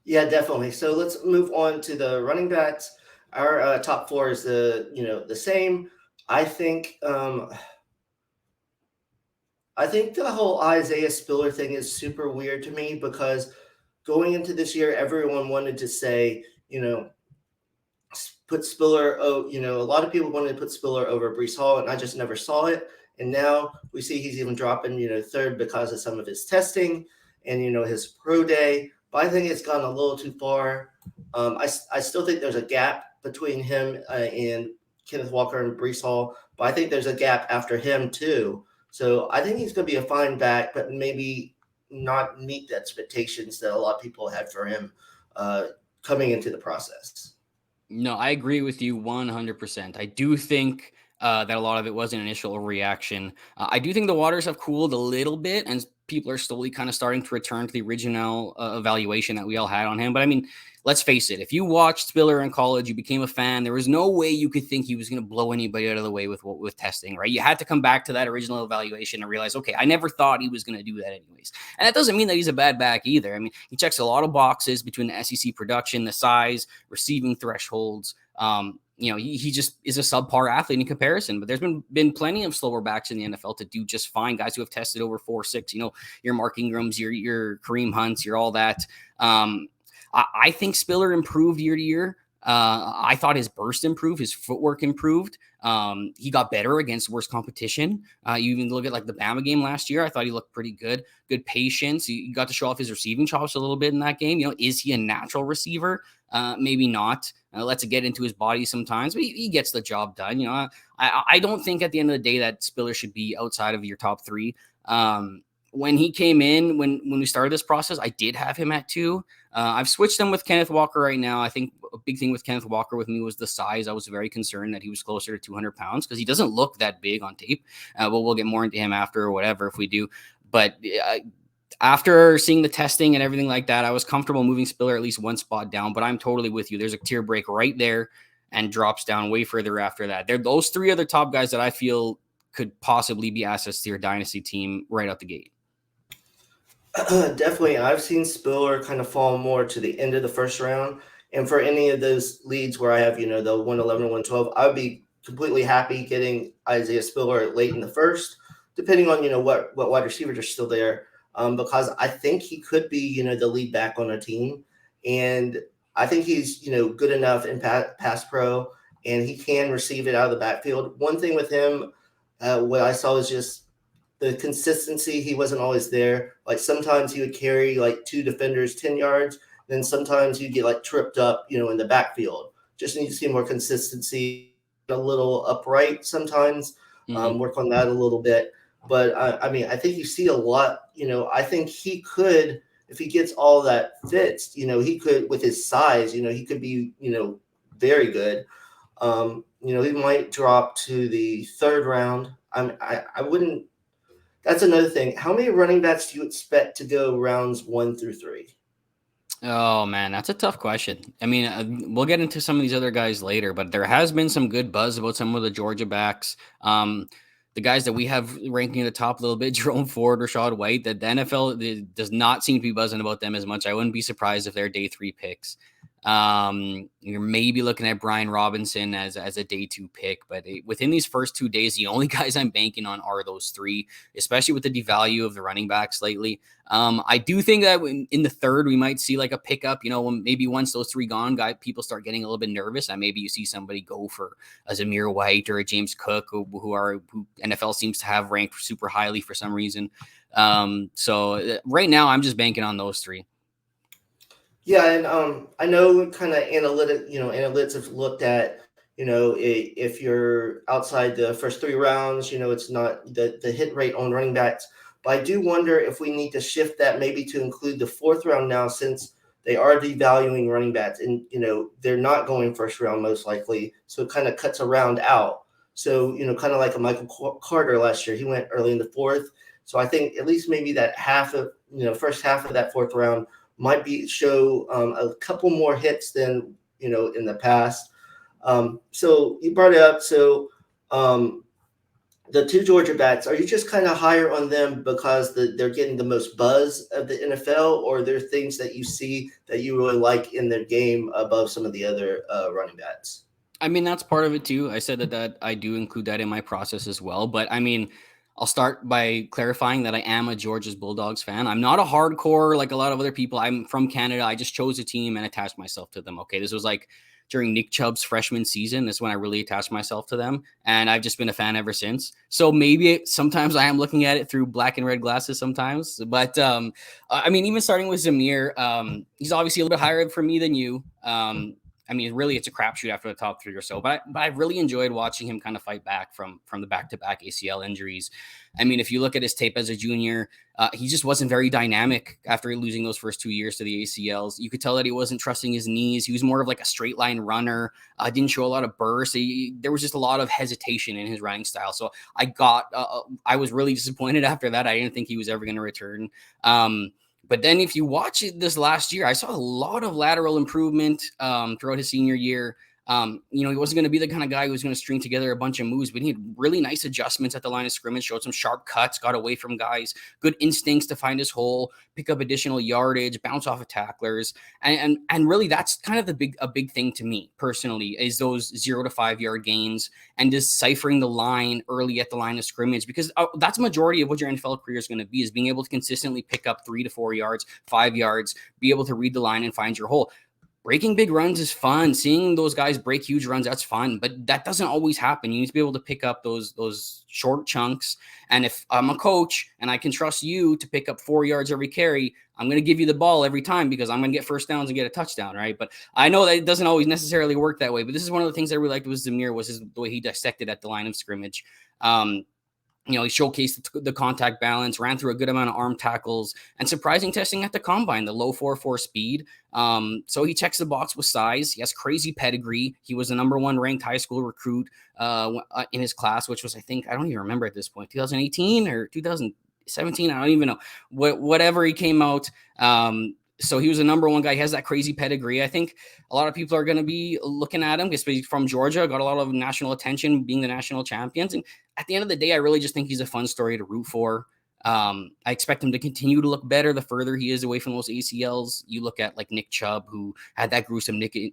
Yeah, definitely. So let's move on to the running backs. Our top four is the same. I think the whole Isaiah Spiller thing is super weird to me, because going into this year, everyone wanted to say, put Spiller. Oh, a lot of people wanted to put Spiller over Breece Hall, and I just never saw it. And now we see he's even dropping, third because of some of his testing. and his pro day. But I think it's gone a little too far. I still think there's a gap between him and Kenneth Walker and Brees Hall, but I think there's a gap after him too. So I think he's going to be a fine back, but maybe not meet the expectations that a lot of people had for him coming into the process. No, I agree with you 100%. I do think that a lot of it was an initial reaction. I do think the waters have cooled a little bit, and people are slowly kind of starting to return to the original evaluation that we all had on him. But I mean, let's face it, if you watched Spiller in college, you became a fan, there was no way you could think he was going to blow anybody out of the way with testing, right? You had to come back to that original evaluation and realize, okay, I never thought he was going to do that anyways. And that doesn't mean that he's a bad back either. I mean, he checks a lot of boxes between the SEC production, the size, receiving thresholds. He just is a subpar athlete in comparison, but there's been plenty of slower backs in the NFL to do just fine. Guys who have tested over 4.6, your Mark Ingrams, your Kareem Hunts, your all that. I think Spiller improved year to year. I thought his burst improved, his footwork improved. He got better against worse competition. You even look at like the Bama game last year. I thought he looked pretty good patience. He got to show off his receiving chops a little bit in that game. Is he a natural receiver? Maybe not. Lets it get into his body sometimes, but he gets the job done. I don't think at the end of the day that Spiller should be outside of your top three. When he came in, when we started this process, I did have him at 2. I've switched him with Kenneth Walker right now. I think a big thing with Kenneth Walker with me was the size. I was very concerned that he was closer to 200 pounds because he doesn't look that big on tape. We'll get more into him after or whatever if we do. But after seeing the testing and everything like that, I was comfortable moving Spiller at least one spot down. But I'm totally with you. There's a tier break right there and drops down way further after that. Those 3 are the top guys that I feel could possibly be assets to your dynasty team right out the gate. Definitely. I've seen Spiller kind of fall more to the end of the first round. And for any of those leads where I have, the 111 and 112, I would be completely happy getting Isaiah Spiller late in the first, depending on, what wide receivers are still there. Because I think he could be, the lead back on a team. And I think he's, good enough in pass pro, and he can receive it out of the backfield. One thing with him, what I saw was just the consistency. He wasn't always there. Like sometimes he would carry like 2 defenders 10 yards. Then sometimes he'd get like tripped up, in the backfield. Just need to see more consistency, a little upright sometimes, work on that a little bit. But I mean, I think you see a lot, I think he could, if he gets all that fixed, he could, with his size, he could be, very good. He might drop to the 3rd round. I wouldn't. That's another thing. How many running backs do you expect to go rounds 1 through 3? Oh, man, that's a tough question. I mean, we'll get into some of these other guys later, but there has been some good buzz about some of the Georgia backs. The guys that we have ranking at the top a little bit, Jerome Ford, Rashad White, that the NFL does not seem to be buzzing about them as much. I wouldn't be surprised if they're day 3 picks. You're maybe looking at Brian Robinson as a day 2 pick, but within these first 2 days, the only guys I'm banking on are those 3, especially with the devalue of the running backs lately. I do think that in the 3rd, we might see like a pickup, maybe once those 3 gone, people start getting a little bit nervous, and maybe you see somebody go for a Zamir White or a James Cook, who NFL seems to have ranked super highly for some reason. So right now I'm just banking on those 3. Yeah, and I know kind of analytics have looked at, if you're outside the first 3 rounds, it's not the hit rate on running backs. But I do wonder if we need to shift that maybe to include the 4th round now, since they are devaluing running backs, and they're not going first round most likely. So it kind of cuts a round out. So kind of like a Michael Carter last year, he went early in the 4th. So I think at least maybe that first half of that 4th round might show a couple more hits than in the past. So you brought it up. So the 2 Georgia backs, are you just kind of higher on them because they're getting the most buzz of the NFL, or are there things that you see that you really like in their game above some of the other running backs? I mean, that's part of it too. I said that I do include that in my process as well. But I mean, I'll start by clarifying that I am a Georgia's Bulldogs fan. I'm not a hardcore like a lot of other people. I'm from Canada. I just chose a team and attached myself to them. Okay, this was like during Nick Chubb's freshman season. That's when I really attached myself to them, and I've just been a fan ever since. So maybe sometimes I am looking at it through black and red glasses sometimes, but I mean, even starting with Zamir, he's obviously a little bit higher for me than you. I mean, really, it's a crapshoot after the top 3 or so. But I really enjoyed watching him kind of fight back from the back-to-back ACL injuries. I mean, if you look at his tape as a junior, he just wasn't very dynamic after losing those first 2 years to the ACLs. You could tell that he wasn't trusting his knees. He was more of like a straight line runner. Didn't show a lot of burst. There was just a lot of hesitation in his running style. So I was really disappointed after that. I didn't think he was ever going to return. But then if you watch it this last year, I saw a lot of lateral improvement throughout his senior year. He wasn't going to be the kind of guy who was going to string together a bunch of moves, but he had really nice adjustments at the line of scrimmage, showed some sharp cuts, got away from guys, good instincts to find his hole, pick up additional yardage, bounce off of tacklers. And really that's kind of a big thing to me personally is those 0 to 5 yard gains and deciphering the line early at the line of scrimmage, because that's majority of what your NFL career is going to be, is being able to consistently pick up 3 to 4 yards, 5 yards, be able to read the line and find your hole. Breaking big runs is fun. Seeing those guys break huge runs, that's fun. But that doesn't always happen. You need to be able to pick up those short chunks. And if I'm a coach and I can trust you to pick up 4 yards every carry, I'm going to give you the ball every time because I'm going to get first downs and get a touchdown, right? But I know that it doesn't always necessarily work that way. But this is one of the things I really liked with Zamir was the way he dissected at the line of scrimmage. He showcased the contact balance, ran through a good amount of arm tackles, and surprising testing at the combine, the low 4.4 speed. So he checks the box with size. He has crazy pedigree. He was the number 1 ranked high school recruit in his class, which was, I don't even remember at this point, 2018 or 2017. I don't even know. Whatever he came out. So he was the number 1 guy. He has that crazy pedigree. I think a lot of people are going to be looking at him, especially from Georgia, got a lot of national attention being the national champions. And at the end of the day, I really just think he's a fun story to root for. I expect him to continue to look better the further he is away from those ACLs. You look at like Nick Chubb, who had that gruesome knee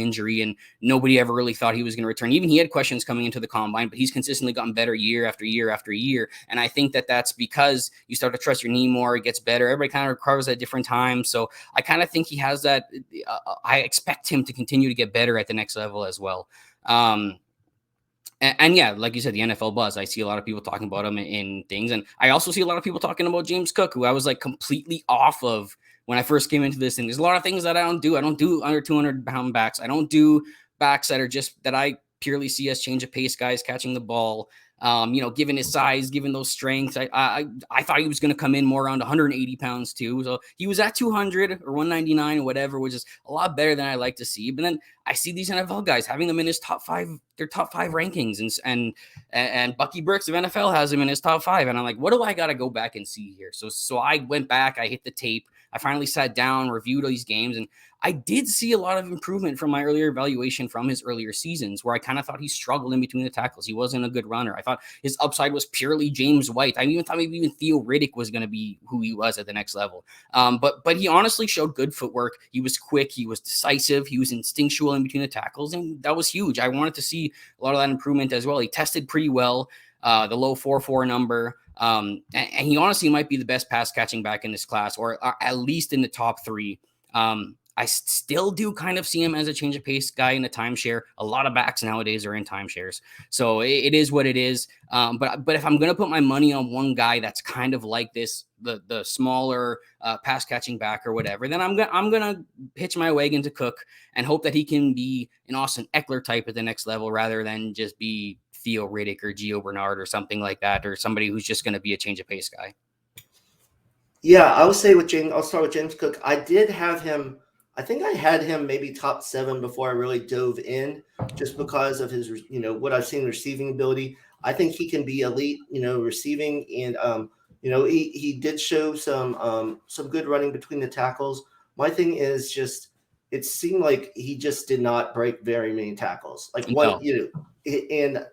injury, and nobody ever really thought he was going to return. Even he had questions coming into the combine, but he's consistently gotten better year after year after year. And I think that that's because you start to trust your knee more. It gets better. Everybody kind of recovers at different times. So I kind of think he has that. I expect him to continue to get better at the next level as well. And yeah, like you said, the NFL buzz. I see a lot of people talking about him in things. And I also see a lot of people talking about James Cook, who I was like completely off of when I first came into this thing. There's a lot of things that I don't do. I don't do under 200-pound backs. I don't do backs that are just that I purely see as change of pace guys catching the ball. Given his size, given those strengths, I thought he was going to come in more around 180 pounds too. So he was at 200 or 199 or whatever, which is a lot better than I like to see. But then I see these NFL guys having them in his top 5, their top 5 rankings, and Bucky Brooks of NFL has him in his top 5, and I'm like, what do I got to go back and see here? So I went back, I hit the tape, I finally sat down, reviewed all these games, and I did see a lot of improvement from my earlier evaluation from his earlier seasons, where I kind of thought he struggled in between the tackles. He wasn't a good runner. I thought his upside was purely James White. I even thought maybe even Theo Riddick was going to be who he was at the next level. But he honestly showed good footwork. He was quick. He was decisive. He was instinctual in between the tackles, and that was huge. I wanted to see a lot of that improvement as well. He tested pretty well, the low 4.4 number. And he honestly might be the best pass catching back in this class, or at least in the top 3. I still do kind of see him as a change of pace guy in a timeshare. A lot of backs nowadays are in timeshares. So it is what it is. But if I'm going to put my money on one guy that's kind of like this, the smaller pass catching back or whatever, then I'm going to pitch my wagon to Cook and hope that he can be an Austin Eckler type at the next level rather than just be Theo Riddick or Gio Bernard or something like that, or somebody who's just going to be a change of pace guy. Yeah, I'll start with James Cook. I did have him. I think I had him maybe top 7 before I really dove in, just because of his, what I've seen receiving ability. I think he can be elite, receiving, and he did show some good running between the tackles. My thing is just, it seemed like he just did not break very many tackles. Like and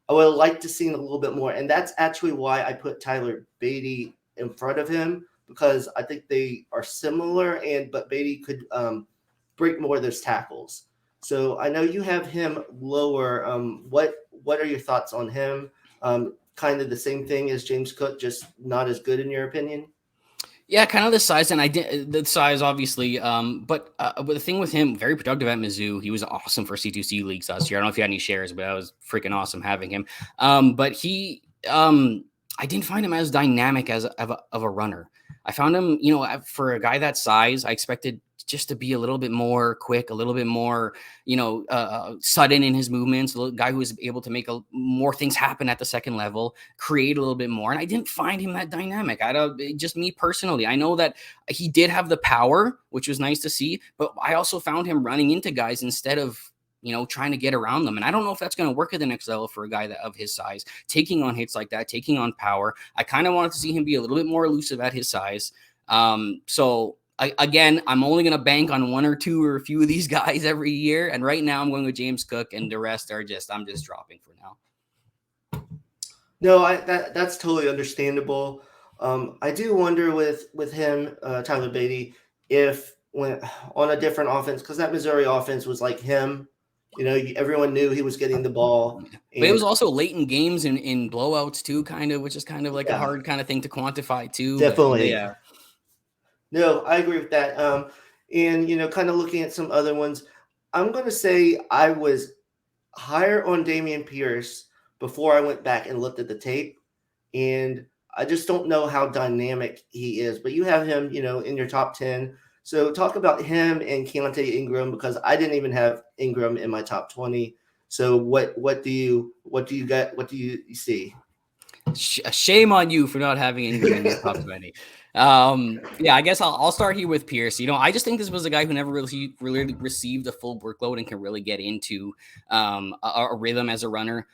I would like to see a little bit more, and that's actually why I put Tyler Beatty in front of him, because I think they are similar, but Beatty could break more of those tackles. So I know you have him lower. What are your thoughts on him? Kind of the same thing as James Cook, just not as good in your opinion? Yeah, kind of the size, and I did the size obviously. But the thing with him, very productive at Mizzou. He was awesome for C2C leagues last year. I don't know if you had any shares, but that was freaking awesome having him. But I didn't find him as dynamic as of a runner. I found him, for a guy that size, I expected just to be a little bit more quick, a little bit more, sudden in his movements. A guy who was able to make more things happen at the second level, create a little bit more. And I didn't find him that dynamic. Just me personally. I know that he did have the power, which was nice to see, but I also found him running into guys instead of trying to get around them. And I don't know if that's going to work at the next level for a guy of his size, taking on hits like that, taking on power. I kind of wanted to see him be a little bit more elusive at his size. Again, I'm only going to bank on one or two or a few of these guys every year. And right now I'm going with James Cook, and the rest I'm just dropping for now. No, that's totally understandable. I do wonder with him, Tyler Beatty, if when on a different offense, because that Missouri offense was like him. Everyone knew he was getting the ball. But it was also late in games and in blowouts too, kind of, which is kind of like a hard kind of thing to quantify too. Definitely. Yeah. No, I agree with that. And kind of looking at some other ones, I'm going to say I was higher on Dameon Pierce before I went back and looked at the tape. And I just don't know how dynamic he is. But you have him, in your top 10. So talk about him and Keontae Ingram, because I didn't even have Ingram in my top 20. So what do you get? What do you see? Shame on you for not having Ingram in your top 20. Yeah, I guess I'll start here with Pierce. I just think this was a guy who never really received a full workload and can really get into a rhythm as a runner.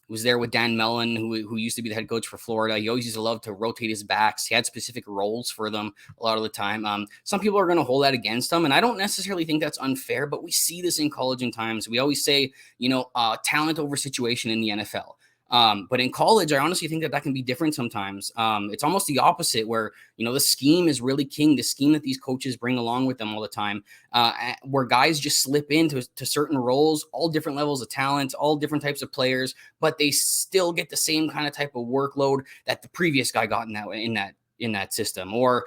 Was there with Dan Mellon, who used to be the head coach for Florida. He always used to love to rotate his backs. He had specific roles for them a lot of the time. Some people are going to hold that against him, and I don't necessarily think that's unfair, but we see this in college in times. We always say, talent over situation in the NFL. But in college, I honestly think that can be different sometimes. It's almost the opposite where, the scheme is really king, the scheme that these coaches bring along with them all the time, where guys just slip into certain roles, all different levels of talent, all different types of players, but they still get the same kind of type of workload that the previous guy got in that system, or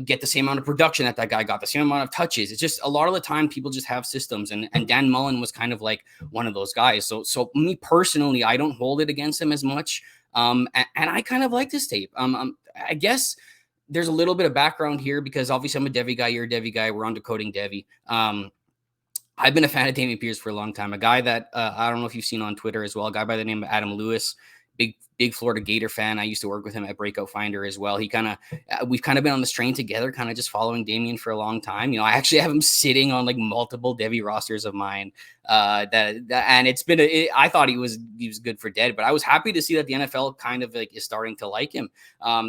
get the same amount of production that guy got, the same amount of touches. It's just a lot of the time people just have systems, and Dan Mullen was kind of like one of those guys. So me personally, I don't hold it against him as much. And I kind of like this tape. I guess there's a little bit of background here because obviously I'm a Devy guy, you're a Devy guy. We're on Decoding Devy. I've been a fan of Dameon Pierce for a long time. A guy that I don't know if you've seen on Twitter as well, a guy by the name of Adam Lewis. Big Florida Gator fan. I used to work with him at Breakout Finder as well. We've kind of been on this train together, kind of just following Dameon for a long time. I actually have him sitting on like multiple Devy rosters of mine. And it's been I thought he was good for dead, but I was happy to see that the NFL kind of like is starting to like him.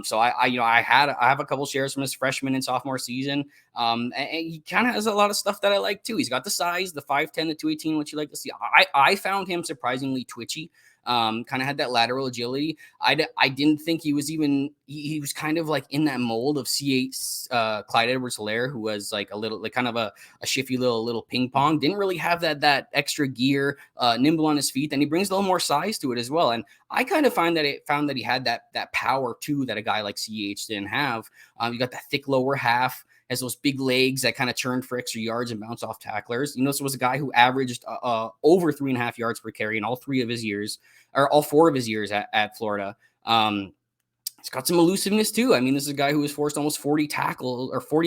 So I have a couple shares from his freshman and sophomore season. And he kind of has a lot of stuff that I like too. He's got the size, the 5'10", the 218, which you like to see. I found him surprisingly twitchy. Kind of had that lateral agility. I didn't think he was he was kind of like in that mold of C8 Clyde Edwards-Helaire, who was like a little like kind of a shifty little ping pong. Didn't really have that extra gear, nimble on his feet, and he brings a little more size to it as well. And I kind of found that he had that power too that a guy like CH didn't have. You got that thick lower half, has those big legs that kind of churned for extra yards and bounce off tacklers. So it was a guy who averaged over 3.5 yards per carry in all 4 of his years at Florida. He's got some elusiveness too. I mean, this is a guy who was forced almost 40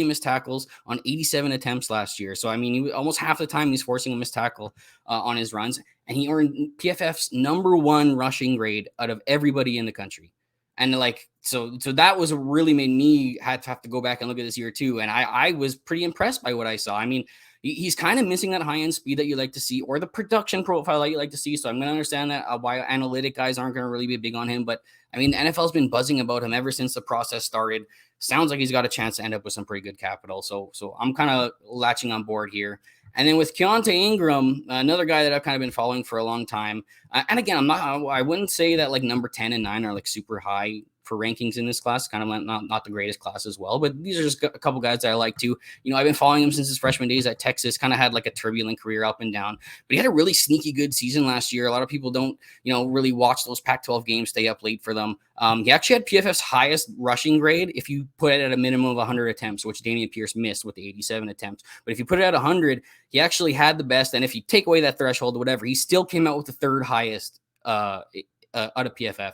missed tackles on 87 attempts last year. So, I mean, almost half the time he's forcing a missed tackle on his runs. And he earned PFF's #1 rushing grade out of everybody in the country. And so that was really made me have to go back and look at this year too. And I was pretty impressed by what I saw. I mean, he's kind of missing that high end speed that you like to see, or the production profile that you like to see. So I'm going to understand that why analytic guys aren't going to really be big on him. But I mean, the NFL's been buzzing about him ever since the process started. Sounds like he's got a chance to end up with some pretty good capital. So I'm kind of latching on board here. And then with Keontae Ingram, another guy that I've kind of been following for a long time. And again, I wouldn't say that like number 10 and 9 are like super high for rankings in this class. Kind of not the greatest class as well, but these are just a couple guys that I like to. I've been following him since his freshman days at Texas. Kind of had like a turbulent career up and down, but he had a really sneaky good season last year. A lot of people don't really watch those Pac-12 games, stay up late for them. He actually had PFF's highest rushing grade if you put it at a minimum of 100 attempts, which Dameon Pierce missed with the 87 attempts. But if you put it at 100, he actually had the best. And if you take away that threshold, whatever, he still came out with the third highest out of PFF.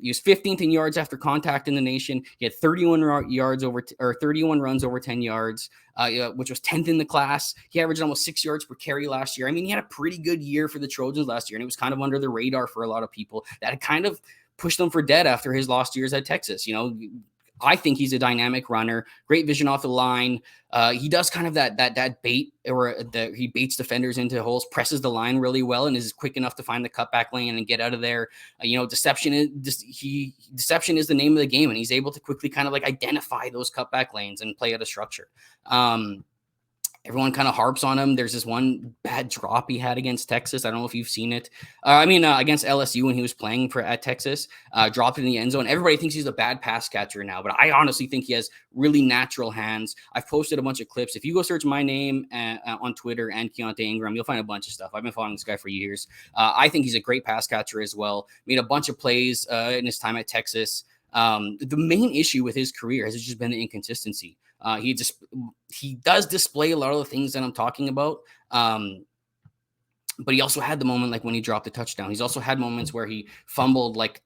He was 15th in yards after contact in the nation. He had 31 yards over, or 31 runs over 10 yards, which was 10th in the class. He averaged almost 6 yards per carry last year. I mean, he had a pretty good year for the Trojans last year, and it was kind of under the radar for a lot of people. That had kind of pushed them for dead after his lost years at Texas. I think he's a dynamic runner, great vision off the line. He does kind of that bait, or he baits defenders into holes, presses the line really well, and is quick enough to find the cutback lane and get out of there. Deception is the name of the game, and he's able to quickly kind of like identify those cutback lanes and play out of structure. Everyone kind of harps on him. There's this one bad drop he had against Texas. I don't know if you've seen it. Against LSU when he was playing at Texas, dropped in the end zone. Everybody thinks he's a bad pass catcher now, but I honestly think he has really natural hands. I've posted a bunch of clips. If you go search my name on Twitter and Keontae Ingram, you'll find a bunch of stuff. I've been following this guy for years. I think he's a great pass catcher as well. Made a bunch of plays in his time at Texas. The main issue with his career has just been the inconsistency. He does display a lot of the things that I'm talking about. But he also had the moment like when he dropped the touchdown. He's also had moments where he fumbled like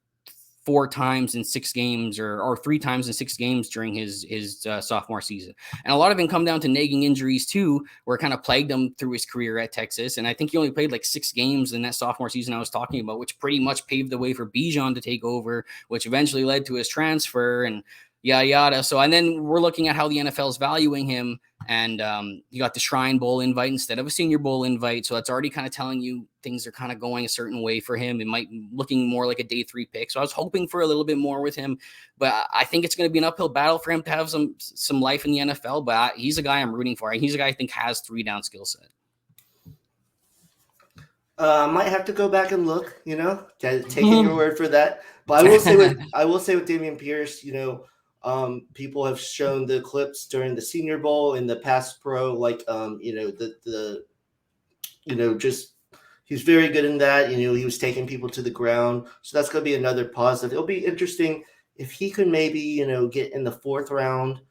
4 times in 6 games or 3 times in 6 games during his sophomore season. And a lot of it come down to nagging injuries too, where it kind of plagued him through his career at Texas. And I think he only played like 6 games in that sophomore season I was talking about, which pretty much paved the way for Bijan to take over, which eventually led to his transfer and yada, yada. So, and then we're looking at how the NFL is valuing him. And he got the Shrine Bowl invite instead of a Senior Bowl invite. So that's already kind of telling you things are kind of going a certain way for him. It might be looking more like a day 3 pick. So I was hoping for a little bit more with him, but I think it's going to be an uphill battle for him to have some life in the NFL. But he's a guy I'm rooting for. He's a guy I think has 3-down skill set. Might have to go back and look, taking your word for that. But I will say with Dameon Pierce, people have shown the clips during the Senior Bowl in the Pass Pro, like just he's very good in that. He was taking people to the ground, so that's going to be another positive. It'll be interesting if he could maybe get in the 4th round.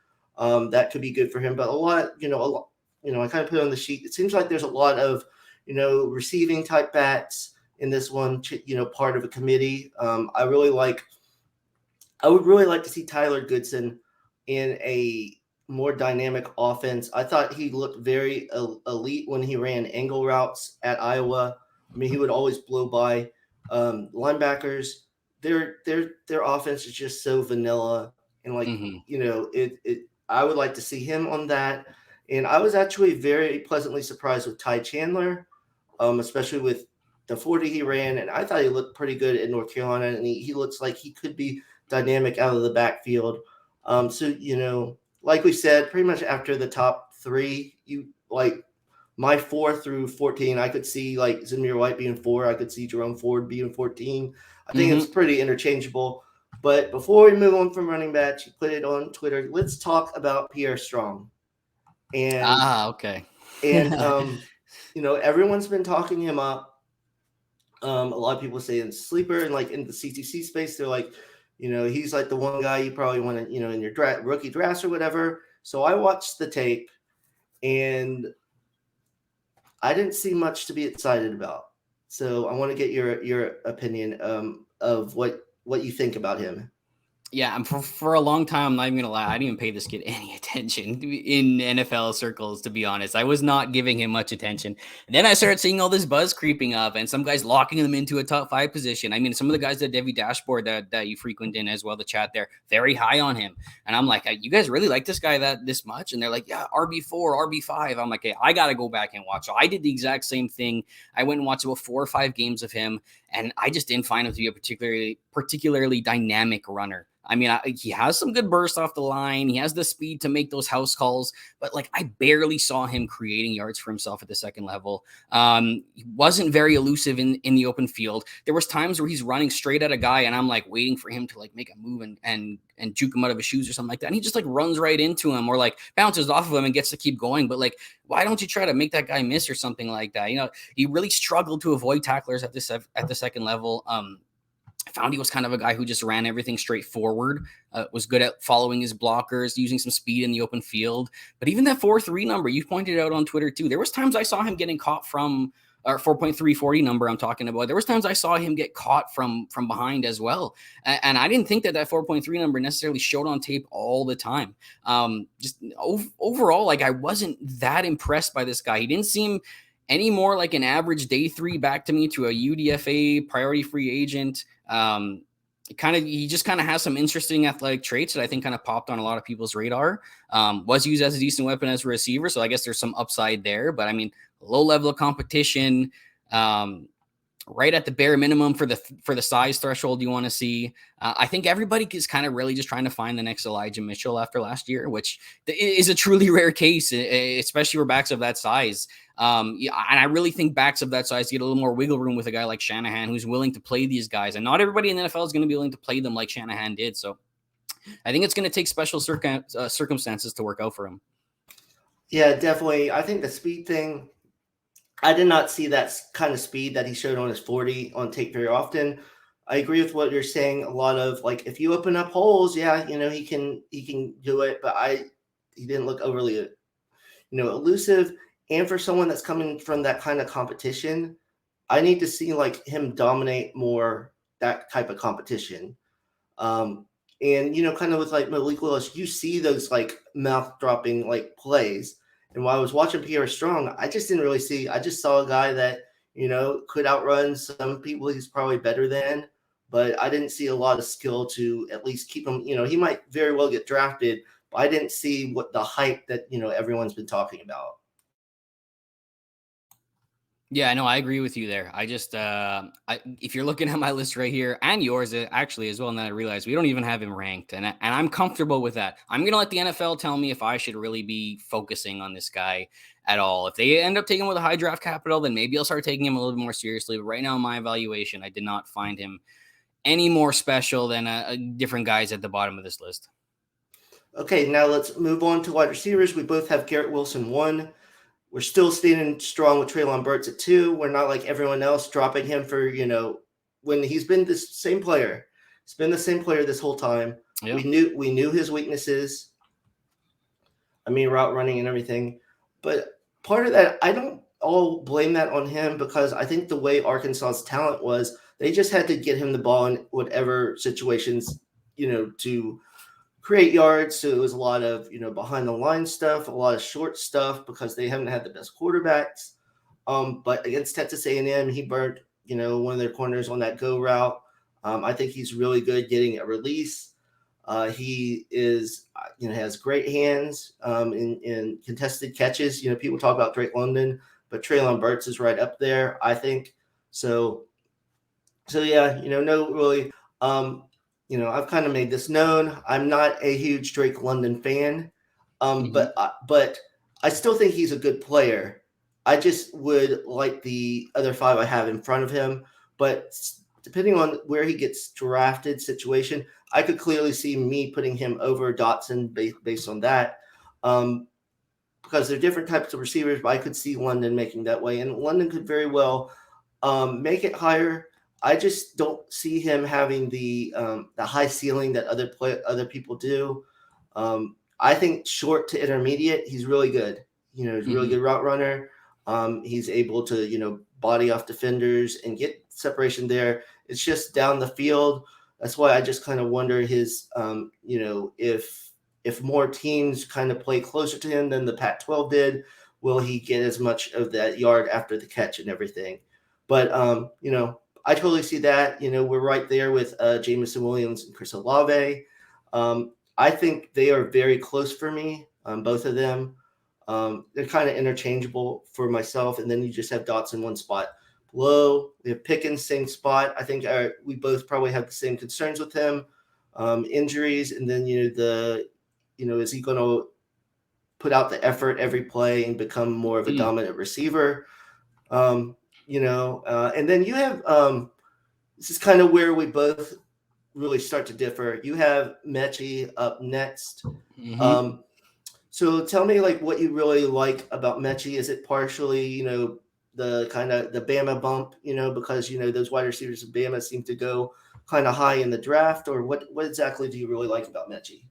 That could be good for him. But I kind of put on the sheet. It seems like there's a lot of receiving type backs in this one. Part of a committee. I would really like to see Tyler Goodson in a more dynamic offense. I thought he looked very elite when he ran angle routes at Iowa. I mean, he would always blow by linebackers. Their offense is just so vanilla, and I would like to see him on that. And I was actually very pleasantly surprised with Ty Chandler, especially with the 40 he ran, and I thought he looked pretty good in North Carolina, and he looks like he could be dynamic out of the backfield. Like we said, pretty much after the top 3, my 4 through 14, I could see like Zamir White being 4. I could see Jerome Ford being 14. I think it's pretty interchangeable. But before we move on from running backs, you put it on Twitter. Let's talk about Pierre Strong. And okay. And everyone's been talking him up. A lot of people say in sleeper and like in the CTC space, they're like, he's like the one guy you probably want to, in your rookie drafts or whatever. So I watched the tape and I didn't see much to be excited about. So I want to get your opinion of what you think about him. Yeah, for a long time, I'm not even going to lie, I didn't even pay this kid any attention in NFL circles, to be honest. I was not giving him much attention. And then I started seeing all this buzz creeping up and some guys locking him into a top 5 position. I mean, some of the guys at Devy Dashboard that you frequent in as well, the chat there, very high on him. And I'm like, you guys really like this guy this much? And they're like, yeah, RB4, RB5. I'm like, hey, I got to go back and watch. So I did the exact same thing. I went and watched about 4 or 5 games of him. And I just didn't find him to be a particularly particularly dynamic runner. I mean, he has some good burst off the line. He has the speed to make those house calls, but like I barely saw him creating yards for himself at the second level. He wasn't very elusive in the open field. There was times where he's running straight at a guy, and I'm like waiting for him to like make a move and juke him out of his shoes or something like that. And he just like runs right into him or like bounces off of him and gets to keep going. But like, why don't you try to make that guy miss or something like that? You know, he really struggled to avoid tacklers at the second level. I found he was kind of a guy who just ran everything straight forward, was good at following his blockers, using some speed in the open field. But even that 4.3 number, you pointed out on Twitter too, there was times I saw him getting caught from our 4.340 number I'm talking about. There was times I saw him get caught from behind as well. And I didn't think that 4.3 number necessarily showed on tape all the time. Just overall, like I wasn't that impressed by this guy. He didn't seem any more like an average day three back to me to a UDFA priority free agent. He just kind of has some interesting athletic traits that I think kind of popped on a lot of people's radar. Was used as a decent weapon as a receiver, so I guess there's some upside there. But I mean, low level of competition, right at the bare minimum for the size threshold you want to see. I think everybody is kind of really just trying to find the next Elijah Mitchell after last year, which is a truly rare case, especially for backs of that size. And I really think backs of that size get a little more wiggle room with a guy like Shanahan, who's willing to play these guys. And not everybody in the NFL is going to be willing to play them like Shanahan did. So I think it's going to take special circumstances to work out for him. Yeah, definitely. I think the speed thing, I did not see that kind of speed that he showed on his 40 on tape very often. I agree with what you're saying. A lot of like, if you open up holes, yeah, he can do it, but he didn't look overly, elusive. And for someone that's coming from that kind of competition, I need to see like him dominate more that type of competition. And kind of with like Malik Willis, you see those like mouth dropping like plays. And while I was watching Pierre Strong, I just didn't really see. I just saw a guy that could outrun some people he's probably better than, but I didn't see a lot of skill to at least keep him. He might very well get drafted, but I didn't see what the hype that everyone's been talking about. Yeah, no, I agree with you there. I just, if you're looking at my list right here and yours actually as well, and then I realized we don't even have him ranked, and I'm comfortable with that. I'm gonna let the NFL tell me if I should really be focusing on this guy at all. If they end up taking him with a high draft capital, then maybe I'll start taking him a little bit more seriously. But right now, in my evaluation, I did not find him any more special than different guys at the bottom of this list. Okay, now let's move on to wide receivers. We both have Garrett Wilson 1. We're still standing strong with Treylon Burks at 2. We're not like everyone else dropping him for, when he's been this same player. He's been the same player this whole time. Yeah. We knew his weaknesses. I mean, route running and everything. But part of that, I don't all blame that on him because I think the way Arkansas's talent was, they just had to get him the ball in whatever situations, to create yards. So it was a lot of, behind the line stuff, a lot of short stuff because they haven't had the best quarterbacks. But against Texas A&M, he burnt, one of their corners on that go route. I think he's really good getting a release. He is, has great hands in contested catches. People talk about Drake London, but Treylon Burks is right up there, I think. So yeah, no really. I've kind of made this known. I'm not a huge Drake London fan, but I still think he's a good player. I just would like the other 5 I have in front of him. But depending on where he gets drafted situation, I could clearly see me putting him over Dotson based on that. Because they're different types of receivers, but I could see London making that way. And London could very well make it higher. I just don't see him having the high ceiling that other people do. I think short to intermediate, he's really good. He's a really good route runner. He's able to body off defenders and get separation there. It's just down the field. That's why I just kind of wonder his if more teams kind of play closer to him than the Pac-12 did, will he get as much of that yard after the catch and everything? But I totally see that. We're right there with Jameson Williams and Chris Olave. I think they are very close for me, both of them. They're kind of interchangeable for myself, and then you just have Dotson one spot low. We have Pickens, same spot. I think we both probably have the same concerns with him, injuries, and then is he going to put out the effort every play and become more of a dominant receiver? And then you have this is kind of where we both really start to differ. You have Mechie up next. Mm-hmm. So tell me like what you really like about Mechie. Is it partially, the kind of the Bama bump, because those wide receivers of Bama seem to go kind of high in the draft, or what exactly do you really like about Mechie?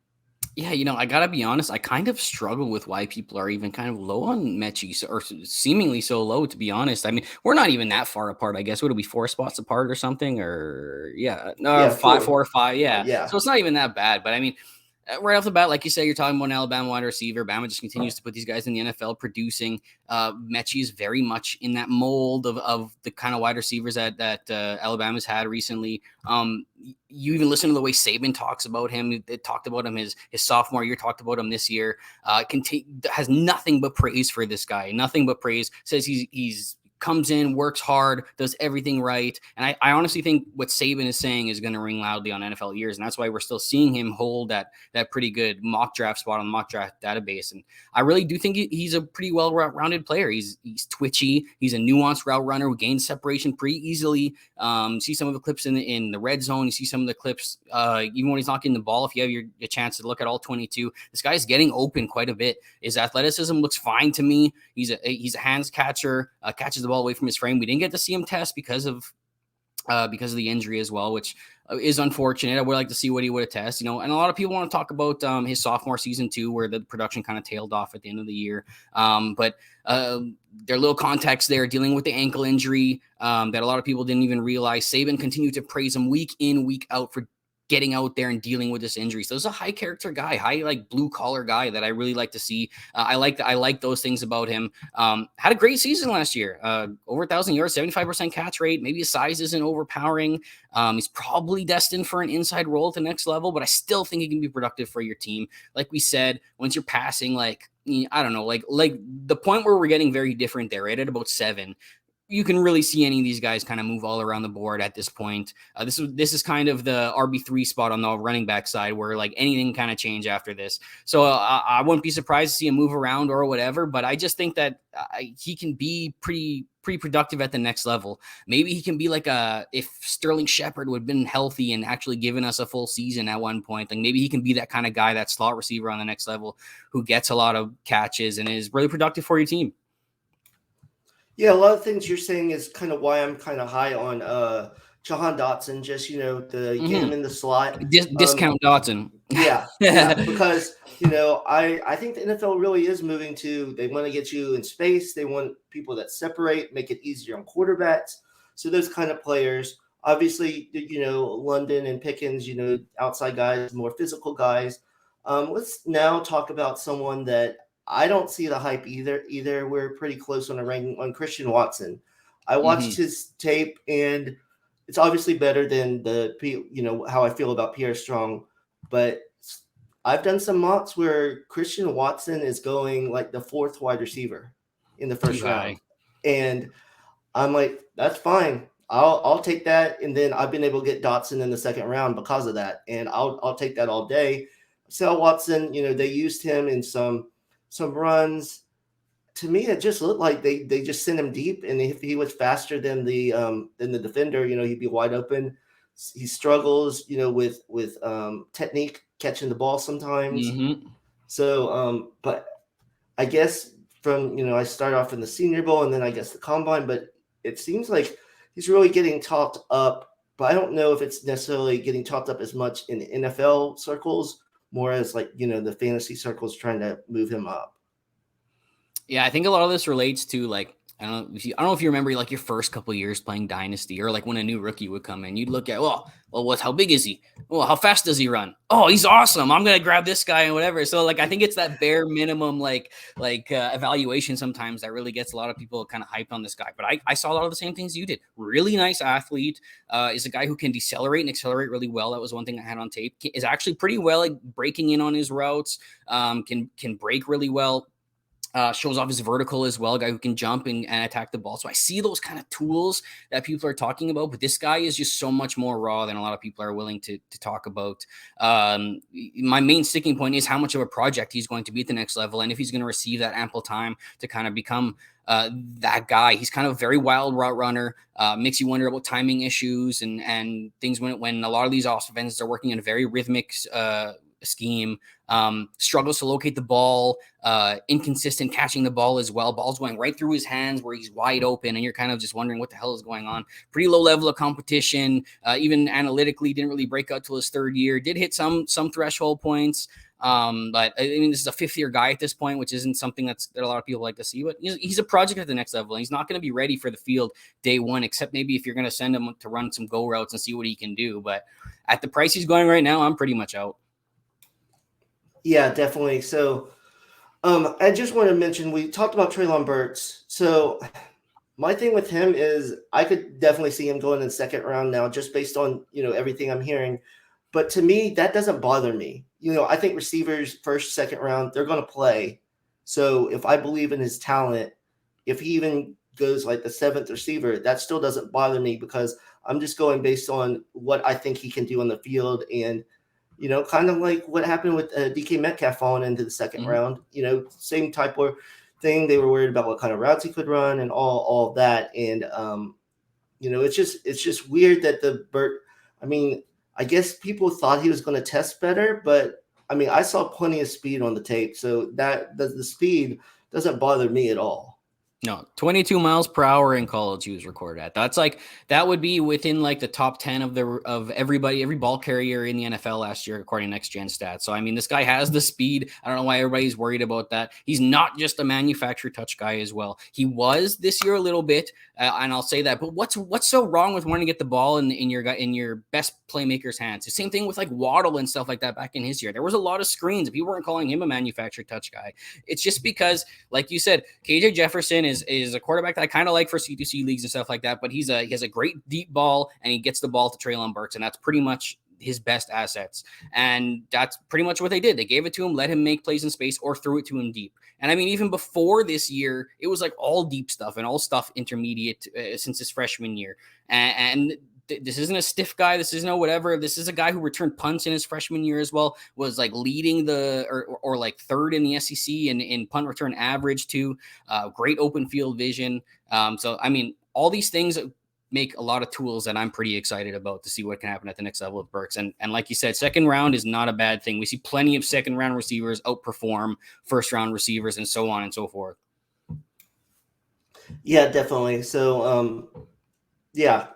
Yeah, I gotta be honest. I kind of struggle with why people are even kind of low on Mechie, or seemingly so low. To be honest, I mean, we're not even that far apart. I guess would it be 4 spots apart or something? Or yeah, no, Yeah, 4 or 5. Yeah, yeah. so it's not even that bad. But I mean, right off the bat, like you say, you're talking about an Alabama wide receiver. Bama just continues to put these guys in the NFL producing. Mechie is very much in that mold of the kind of wide receivers that Alabama's had recently. You even listen to the way Saban talks about him. They talked about him his sophomore year, talked about him this year. Has nothing but praise for this guy. Nothing but praise. Says he's comes in, works hard, does everything right. And I honestly think what Saban is saying is going to ring loudly on NFL ears. And that's why we're still seeing him hold that pretty good mock draft spot on the mock draft database. And I really do think he's a pretty well-rounded player. He's twitchy. He's a nuanced route runner who gains separation pretty easily. See some of the clips in the red zone. You see some of the clips, even when he's not getting the ball, if you have your chance to look at all 22, this guy's getting open quite a bit. His athleticism looks fine to me. He's a hands catcher, catches the ball away from his frame. We didn't get to see him test because of the injury as well, which is unfortunate. I would like to see what he would have tested, and a lot of people want to talk about his sophomore season too, where the production kind of tailed off at the end of the year. But their little context there, dealing with the ankle injury that a lot of people didn't even realize. Saban continued to praise him week in, week out for getting out there and dealing with this injury. So he's a high character guy, high like blue collar guy that I really like to see. I like those things about him. Had a great season last year, over 1,000 yards, 75% catch rate. Maybe his size isn't overpowering. He's probably destined for an inside role at the next level, but I still think he can be productive for your team. Like we said, once you're passing, like, I don't know, like the point where we're getting very different there, right at about 7, you can really see any of these guys kind of move all around the board at this point. This is kind of the RB3 spot on the running back side where like anything kind of change after this. So I wouldn't be surprised to see him move around or whatever, but I just think that he can be pretty productive at the next level. Maybe he can be like if Sterling Shepard would have been healthy and actually given us a full season at one point, like maybe he can be that kind of guy, that slot receiver on the next level who gets a lot of catches and is really productive for your team. Yeah, a lot of things you're saying is kind of why I'm kind of high on Jahan Dotson. Just to get him in the slot, discount Dotson. Yeah, because I think the NFL really is moving to, they want to get you in space. They want people that separate, make it easier on quarterbacks. So those kind of players, obviously, London and Pickens, outside guys, more physical guys. Let's now talk about someone that I don't see the hype either. We're pretty close on a ranking on Christian Watson. I watched his tape, and it's obviously better than how I feel about Pierre Strong. But I've done some mocks where Christian Watson is going like the 4th wide receiver in the first round. And I'm like, that's fine. I'll take that. And then I've been able to get Dotson in the 2nd round because of that. And I'll take that all day. Sell Watson, they used him in some runs. To me, it just looked like they just sent him deep, and if he was faster than the defender, he'd be wide open. He struggles, with technique, catching the ball sometimes. So, but I guess from I start off in the Senior Bowl and then I guess the Combine, but it seems like he's really getting talked up. But I don't know if it's necessarily getting talked up as much in the NFL circles, more as like the fantasy circles trying to move him up. Yeah, I think a lot of this relates to like, I don't know if you remember like your first couple of years playing Dynasty, or like when a new rookie would come in, you'd look at, how big is he? Well, how fast does he run? Oh, he's awesome. I'm going to grab this guy and whatever. So like, I think it's that bare minimum, evaluation sometimes that really gets a lot of people kind of hyped on this guy. But I saw a lot of the same things you did. Really nice athlete, is a guy who can decelerate and accelerate really well. That was one thing I had on tape. Is actually pretty well at breaking in on his routes, can break really well. Shows off his vertical as well, a guy who can jump and attack the ball. So I see those kind of tools that people are talking about, but this guy is just so much more raw than a lot of people are willing to talk about. My main sticking point is how much of a project he's going to be at the next level, and if he's going to receive that ample time to kind of become that guy. He's kind of a very wild route runner, makes you wonder about timing issues and things when a lot of these offenses are working in a very rhythmic scheme. Struggles to locate the ball, inconsistent catching the ball as well. Ball's going right through his hands where he's wide open, and you're kind of just wondering what the hell is going on. Pretty low level of competition. Even analytically, didn't really break out till his third year. Did hit some threshold points. But I mean, this is a fifth-year guy at this point, which isn't something that a lot of people like to see. But he's a project at the next level, and he's not going to be ready for the field day one, except maybe if you're going to send him to run some go routes and see what he can do. But at the price he's going right now, I'm pretty much out. Yeah, definitely. So I just want to mention, we talked about Treylon Burks. So my thing with him is I could definitely see him going in the second round now, just based on, everything I'm hearing. But to me, that doesn't bother me. I think receivers first, second round, they're going to play. So if I believe in his talent, if he even goes like the seventh receiver, that still doesn't bother me, because I'm just going based on what I think he can do on the field. And kind of like what happened with DK Metcalf falling into the second round, same type of thing. They were worried about what kind of routes he could run and all of that. And, it's just weird that I guess people thought he was going to test better, but I mean, I saw plenty of speed on the tape. So that the speed doesn't bother me at all. No, 22 miles per hour in college he was recorded at. That would be within like the top 10 of everybody, every ball carrier in the NFL last year, according to Next Gen Stats. So, I mean, this guy has the speed. I don't know why everybody's worried about that. He's not just a manufactured touch guy as well. He was this year a little bit, and I'll say that. But what's so wrong with wanting to get the ball in your best playmaker's hands? The same thing with like Waddle and stuff like that back in his year. There was a lot of screens. If you weren't calling him a manufactured touch guy, it's just because, like you said, KJ Jefferson is a quarterback that I kind of like for C2C leagues and stuff like that, but he has a great deep ball, and he gets the ball to Treylon Burks, and that's pretty much his best assets. And that's pretty much what they did. They gave it to him, let him make plays in space, or threw it to him deep. And I mean, even before this year, it was like all deep stuff and all stuff intermediate since his freshman year. And this isn't a stiff guy. This is no whatever. This is a guy who returned punts in his freshman year as well, was like leading or like third in the SEC in punt return average too. Great open field vision. So, I mean, all these things make a lot of tools that I'm pretty excited about to see what can happen at the next level with Burks. And like you said, second round is not a bad thing. We see plenty of second round receivers outperform first round receivers and so on and so forth. Yeah, definitely. So, yeah,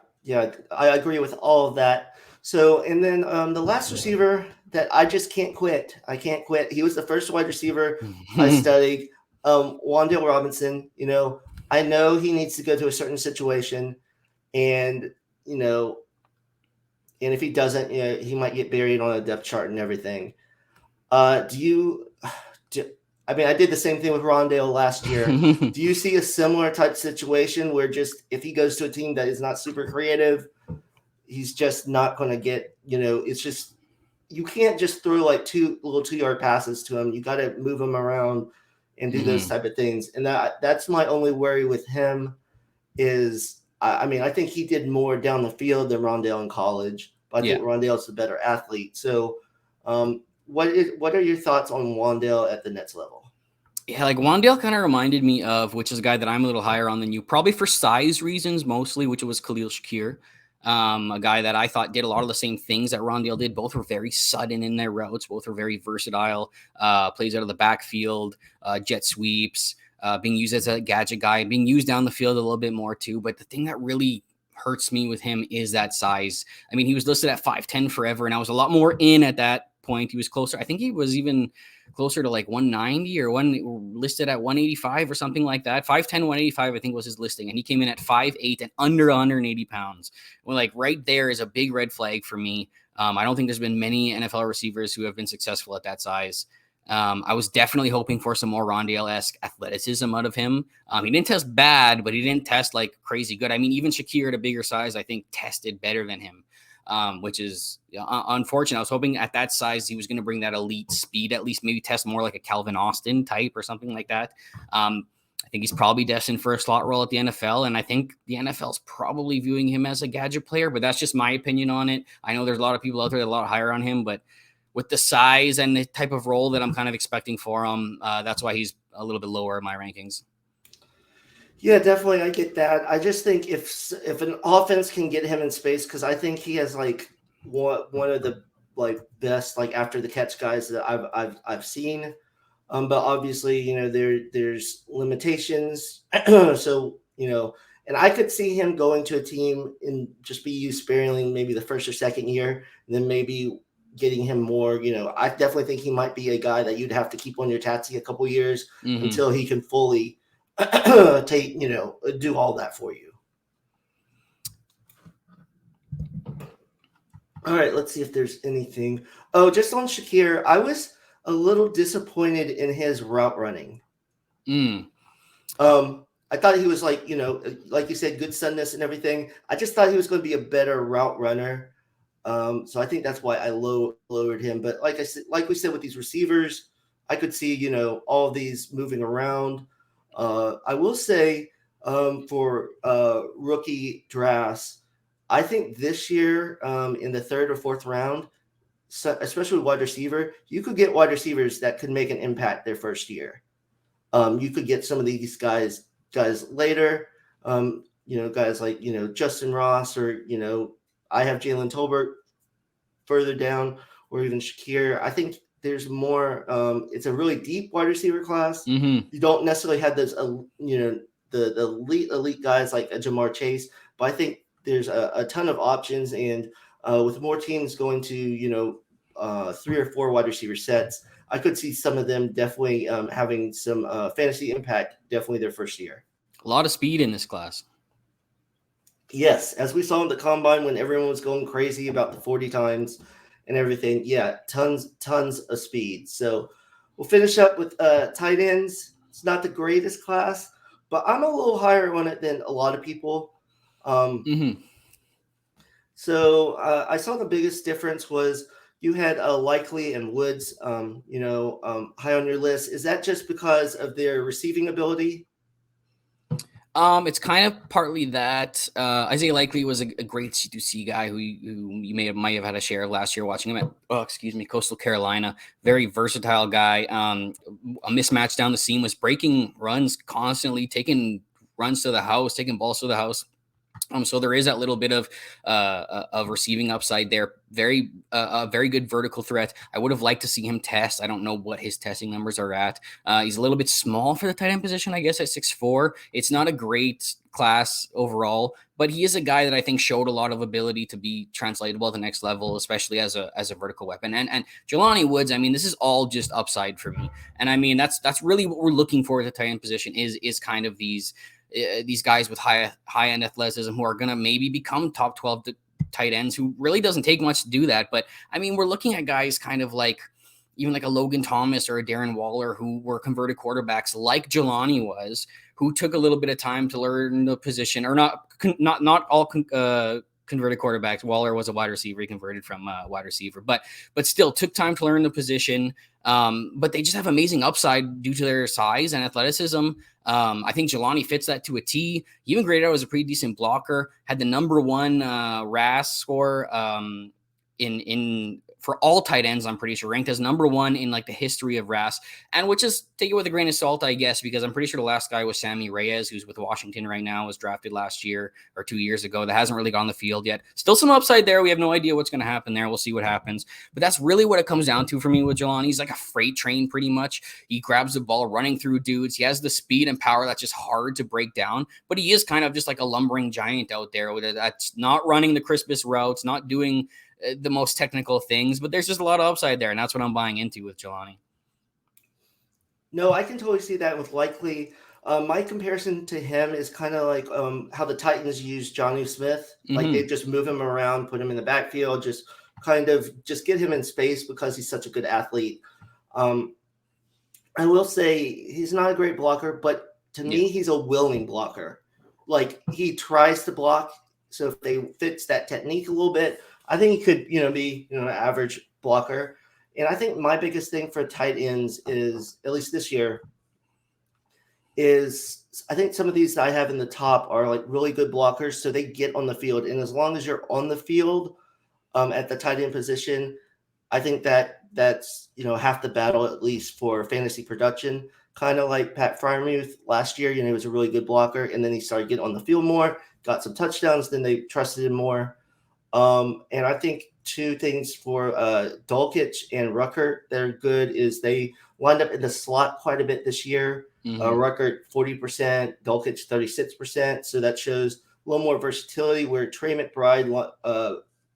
I agree with all of that. So, and then the last receiver that I just can't quit. I can't quit. He was the first wide receiver I studied. Wan'Dale Robinson, I know he needs to go to a certain situation, and, and if he doesn't, he might get buried on a depth chart and everything. I did the same thing with Rondale last year. Do you see a similar type situation where just if he goes to a team that is not super creative, he's just not going to get, it's just, you can't just throw like two 2-yard passes to him. You got to move him around and do those type of things. And that's my only worry with him is, I think he did more down the field than Rondale in college, but I think Rondale's the better athlete. So, what are your thoughts on Wan'Dale at the next level? Yeah, like Wan'Dale kind of reminded me of, which is a guy that I'm a little higher on than you, probably for size reasons mostly, which was Khalil Shakir, a guy that I thought did a lot of the same things that Wan'Dale did. Both were very sudden in their routes. Both were very versatile, plays out of the backfield, jet sweeps, being used as a gadget guy, being used down the field a little bit more too. But the thing that really hurts me with him is that size. I mean, he was listed at 5'10" forever, and I was a lot more in at that point. He was closer. I think he was even closer to like 190 or listed at 185 or something like that. 5'10", 185, I think was his listing. And he came in at 5'8" and under 180 pounds. Well, like right there is a big red flag for me. I don't think there's been many NFL receivers who have been successful at that size. I was definitely hoping for some more Rondale-esque athleticism out of him. He didn't test bad, but he didn't test like crazy good. I mean, even Shakir at a bigger size, I think tested better than him. which is unfortunate. I was hoping at that size he was going to bring that elite speed, at least maybe test more like a Calvin Austin type or something like that. I think he's probably destined for a slot role at the NFL, and I think the NFL's probably viewing him as a gadget player, but that's just my opinion on it. I know there's a lot of people out there that are a lot higher on him, but with the size and the type of role that I'm kind of expecting for him, that's why he's a little bit lower in my rankings. Yeah, definitely. I get that. I just think if an offense can get him in space, because I think he has like one of the like best like after the catch guys that I've seen. But obviously, there's limitations. So, and I could see him going to a team and just be used sparingly, maybe the first or second year, and then maybe getting him more. I definitely think he might be a guy that you'd have to keep on your taxi a couple years until he can fully do all that for you. All right, let's see if there's anything. Oh, just on Shakir, I was a little disappointed in his route running. I thought he was like you said, good sunness and everything. I just thought he was going to be a better route runner. So I think that's why I lowered him. But like we said, with these receivers, I could see, all of these moving around. I will say for rookie drafts, I think this year in the third or fourth round, especially wide receiver, you could get wide receivers that could make an impact their first year. You could get some of these guys later, guys like, Justin Ross, or, I have Jalen Tolbert further down, or even Shakir. I think there's more, it's a really deep wide receiver class. You don't necessarily have those, the elite guys like a Jamar Chase, but I think there's a ton of options, and with more teams going to, 3 or 4 wide receiver sets, I could see some of them definitely having some fantasy impact, definitely their first year. A lot of speed in this class. Yes, as we saw in the combine when everyone was going crazy about the 40 times and everything. Yeah, tons of speed. So we'll finish up with tight ends. It's not the greatest class, but I'm a little higher on it than a lot of people. So I saw the biggest difference was you had Likely and Woods, high on your list. Is that just because of their receiving ability? It's kind of partly that. Isaiah Likely was a great C2C guy who you might have had a share of last year watching him at Coastal Carolina. Very versatile guy. A mismatch down the seam, was breaking runs constantly, taking runs to the house, taking balls to the house. So there is that little bit of receiving upside there. Very good vertical threat. I would have liked to see him test. I don't know what his testing numbers are at. He's a little bit small for the tight end position, I guess, at 6'4". It's not a great class overall, but he is a guy that I think showed a lot of ability to be translatable at the next level, especially as a vertical weapon. And Jelani Woods, I mean, this is all just upside for me. And I mean, that's really what we're looking for at the tight end position is kind of these guys with high end athleticism who are going to maybe become top 12 tight ends, who really doesn't take much to do that. But I mean, we're looking at guys kind of like even like a Logan Thomas or a Darren Waller, who were converted quarterbacks like Jelani was, who took a little bit of time to learn the position, or not all converted quarterbacks. Waller was a wide receiver. He converted from wide receiver, but still took time to learn the position. But they just have amazing upside due to their size and athleticism. I think Jelani fits that to a T. He even graded out as a pretty decent blocker, had the number 1 RAS score in for all tight ends, I'm pretty sure, ranked as number 1 in like the history of RAS, and which is, take it with a grain of salt, I guess, because I'm pretty sure the last guy was Sammy Reyes, who's with Washington right now, was drafted last year or 2 years ago. That hasn't really gone on the field yet. Still some upside there. We have no idea what's going to happen there. We'll see what happens. But that's really what it comes down to for me with Jelani. He's like a freight train pretty much. He grabs the ball running through dudes. He has the speed and power that's just hard to break down, but he is kind of just like a lumbering giant out there that's not running the crispest routes, not doing the most technical things, but there's just a lot of upside there, and that's what I'm buying into with Jelani. No, I can totally see that with Likely. My comparison to him is kind of like how the Titans use Jonnu Smith. Like they just move him around, put him in the backfield, just get him in space because he's such a good athlete. I will say he's not a great blocker, but to me, he's a willing blocker. Like he tries to block. So if they fix that technique a little bit, I think he could, be, an average blocker. And I think my biggest thing for tight ends is, at least this year, is I think some of these that I have in the top are like really good blockers, so they get on the field. And as long as you're on the field at the tight end position, I think that's half the battle, at least for fantasy production. Kind of like Pat Fryermuth last year, he was a really good blocker, and then he started getting on the field more, got some touchdowns, then they trusted him more. And I think two things for Dulcich and Ruckert that are good is they lined up in the slot quite a bit this year. Ruckert 40%, Dulcich 36%. So that shows a little more versatility, where Trey McBride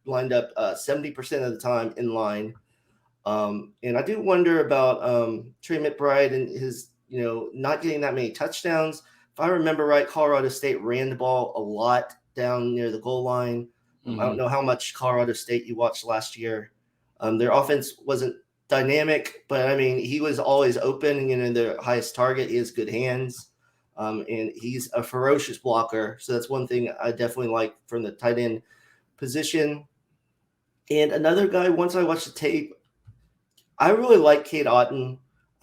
lined up 70% of the time in line. And I do wonder about Trey McBride and his, not getting that many touchdowns. If I remember right, Colorado State ran the ball a lot down near the goal line. I don't know how much Colorado State you watched last year. Their offense wasn't dynamic, but I mean, he was always open, their highest target. He has good hands, and he's a ferocious blocker. So that's one thing I definitely like from the tight end position. And another guy, once I watched the tape, I really like Cade Otton.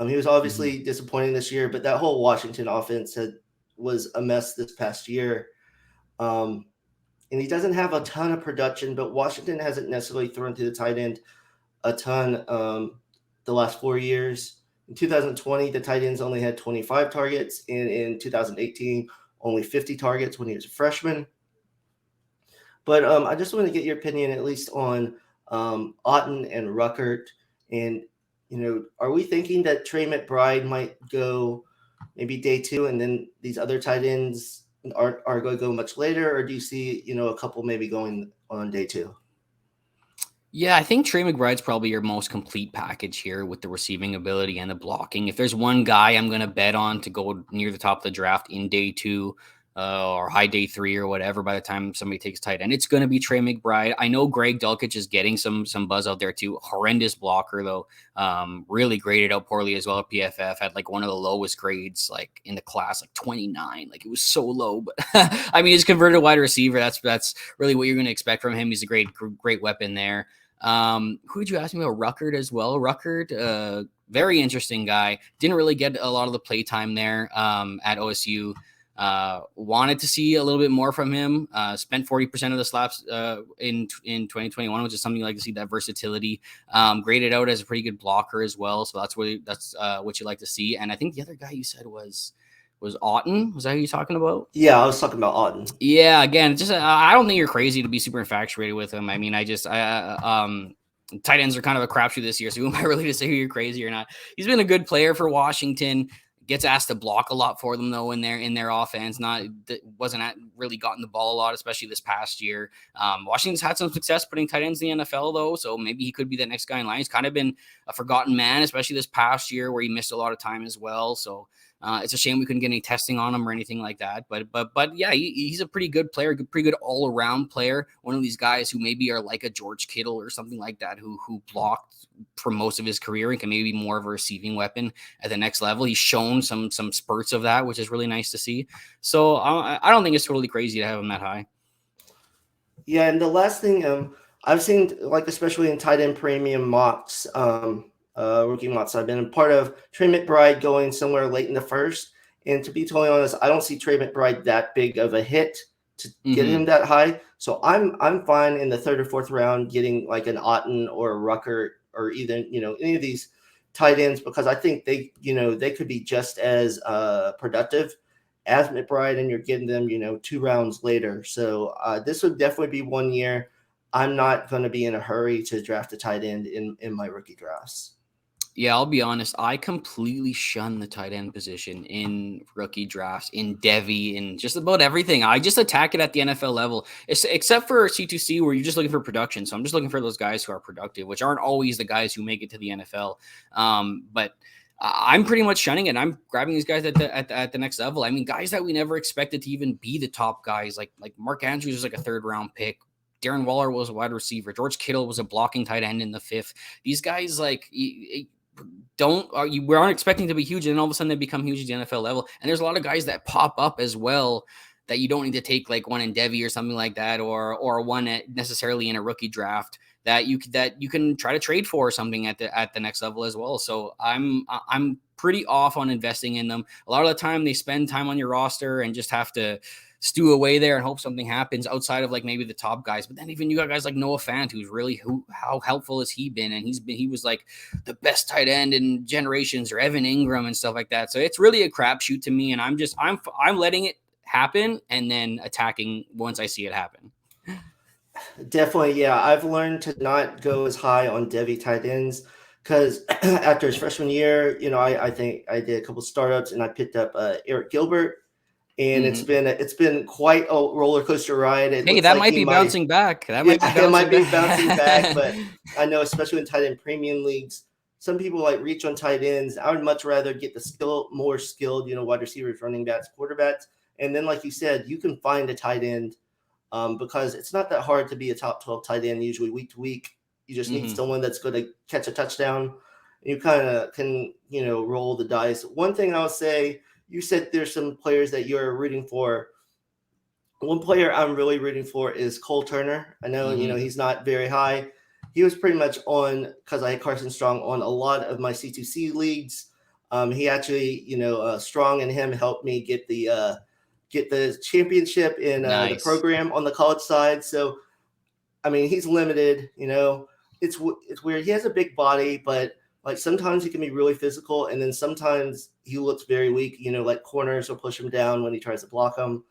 He was obviously disappointing this year, but that whole Washington offense was a mess this past year. And he doesn't have a ton of production, but Washington hasn't necessarily thrown to the tight end a ton the last 4 years. In 2020, the tight ends only had 25 targets, and in 2018, only 50 targets when he was a freshman. But I just want to get your opinion, at least on Otton and Ruckert. And, are we thinking that Trey McBride might go maybe day 2, and then these other tight ends are going to go much later, or do you see, a couple maybe going on day 2? Yeah, I think Trey McBride's probably your most complete package here with the receiving ability and the blocking. If there's one guy I'm going to bet on to go near the top of the draft in day 2 or high day 3 or whatever, by the time somebody takes tight end, it's going to be Trey McBride. I know Greg Dulcich is getting some buzz out there too. Horrendous blocker though. Really graded out poorly as well at PFF. Had like one of the lowest grades like in the class, like 29. Like it was so low, but I mean, he's converted wide receiver. That's really what you're going to expect from him. He's a great weapon there. Who did you ask me about? Ruckert as well. Ruckert, very interesting guy. Didn't really get a lot of the play time there at OSU. Wanted to see a little bit more from him. Spent 40% of the slaps in 2021, which is something you like to see, that versatility. Graded out as a pretty good blocker as well. So that's what you like to see. And I think the other guy you said was Otton. Was that who you're talking about? Yeah, I was talking about Otton. Yeah, again, just I don't think you're crazy to be super infatuated with him. I mean, tight ends are kind of a crapshoot this year, so who am I really to say who you're crazy or not? He's been a good player for Washington. Gets asked to block a lot for them though in their offense. Wasn't really gotten the ball a lot, especially this past year. Washington's had some success putting tight ends in the NFL though, so maybe he could be that next guy in line. He's kind of been a forgotten man, especially this past year where he missed a lot of time as well. So it's a shame we couldn't get any testing on him or anything like that. But yeah, he's a pretty good player, pretty good all around player. One of these guys who maybe are like a George Kittle or something like that, who blocked for most of his career and can maybe be more of a receiving weapon at the next level. He's shown some spurts of that, which is really nice to see. So I don't think it's totally crazy to have him that high. Yeah, and the last thing I've seen, like especially in tight end premium mocks, rookie mocks I've been a part of, Trey McBride going somewhere late in the first. And to be totally honest, I don't see Trey McBride that big of a hit to get him that high. So I'm fine in the 3rd or 4th round getting like an Otton or a Ruckert or even, any of these tight ends, because I think they could be just as productive as McBride, and you're getting them, 2 rounds later. So this would definitely be one year I'm not going to be in a hurry to draft a tight end in my rookie drafts. Yeah, I'll be honest. I completely shun the tight end position in rookie drafts, in Devy, in just about everything. I just attack it at the NFL level, except for C2C where you're just looking for production. So I'm just looking for those guys who are productive, which aren't always the guys who make it to the NFL. But I'm pretty much shunning it. I'm grabbing these guys at the next level. I mean, guys that we never expected to even be the top guys, like Mark Andrews was like a 3rd round pick. Darren Waller was a wide receiver. George Kittle was a blocking tight end in the 5th. These guys we aren't expecting to be huge, and then all of a sudden they become huge at the NFL level. And there's a lot of guys that pop up as well that you don't need to take like one in Devy or something like that, or one necessarily in a rookie draft that you can try to trade for or something at the next level as well. So I'm pretty off on investing in them. A lot of the time they spend time on your roster and just have to stew away there and hope something happens outside of like maybe the top guys. But then even you got guys like Noah Fant, who's really how helpful has he been? And he was like the best tight end in generations, or Evan Ingram and stuff like that. So it's really a crapshoot to me, and I'm letting it happen and then attacking once I see it happen. Definitely, yeah. I've learned to not go as high on Devy tight ends because after his freshman year, I think I did a couple startups and I picked up Eric Gilbert, and it's been quite a roller coaster ride. It Hey, looks that like might be bouncing back. That might be bouncing back, but I know especially in tight end premium leagues, some people like reach on tight ends. I would much rather get the more skilled, wide receivers, running backs, quarterbacks, and then like you said, you can find a tight end. Because it's not that hard to be a top 12 tight end usually week to week. You just need someone that's going to catch a touchdown. You kind of can, roll the dice. One thing I'll say, you said there's some players that you're rooting for. One player I'm really rooting for is Cole Turner. I know, he's not very high. He was pretty much on, because I had Carson Strong on a lot of my C2C leagues. He actually, Strong and him helped me get the championship in the program on the college side. So, I mean, he's limited, it's weird. He has a big body, but like sometimes he can be really physical. And then sometimes he looks very weak, like corners will push him down when he tries to block them.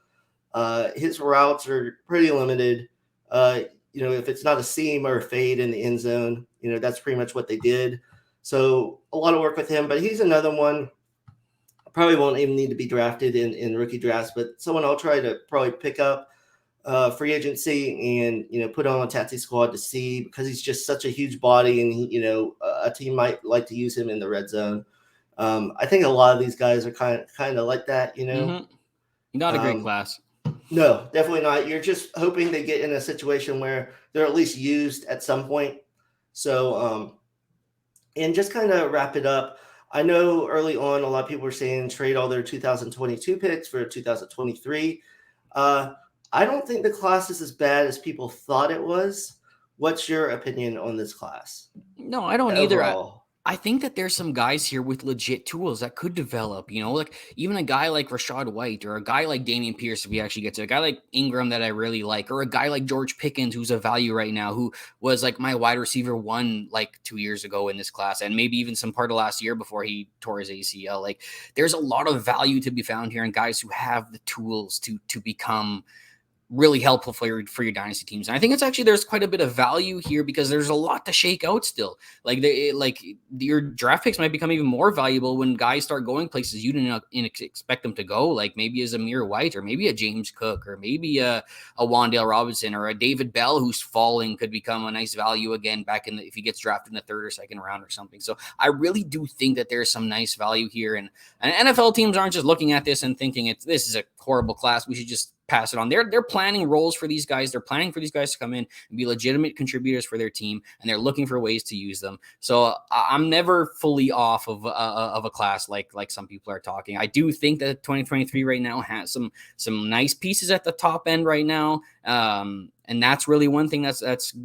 His routes are pretty limited. If it's not a seam or a fade in the end zone, that's pretty much what they did. So a lot of work with him, but he's another one. Probably won't even need to be drafted in rookie drafts, but someone I'll try to probably pick up free agency and, put on a taxi squad to see, because he's just such a huge body and, a team might like to use him in the red zone. I think a lot of these guys are kind of like that, Not a great class. No, definitely not. You're just hoping they get in a situation where they're at least used at some point. So, and just kind of wrap it up. I know early on, a lot of people were saying trade all their 2022 picks for 2023. I don't think the class is as bad as people thought it was. What's your opinion on this class? No, I don't either. I think that there's some guys here with legit tools that could develop, like even a guy like Rachaad White, or a guy like Dameon Pierce, if we actually get to a guy like Ingram that I really like, or a guy like George Pickens, who's a value right now, who was like my wide receiver 1 like 2 years ago in this class, and maybe even some part of last year before he tore his ACL. Like there's a lot of value to be found here in guys who have the tools to become really helpful for your dynasty teams. And I think there's quite a bit of value here because there's a lot to shake out still. Like your draft picks might become even more valuable when guys start going places you didn't expect them to go, like maybe a Zamir White, or maybe a James Cook, or maybe a Wan'Dale Robinson, or a David Bell, who's falling, could become a nice value again if he gets drafted in the 3rd or 2nd round or something. So I really do think that there's some nice value here, and NFL teams aren't just looking at this and thinking this is a horrible class, we should just pass it on. They're planning roles for these guys. They're planning for these guys to come in and be legitimate contributors for their team, and they're looking for ways to use them. So I'm never fully off of a class like some people are talking. I do think that 2023 right now has some nice pieces at the top end right now, and that's really one thing that's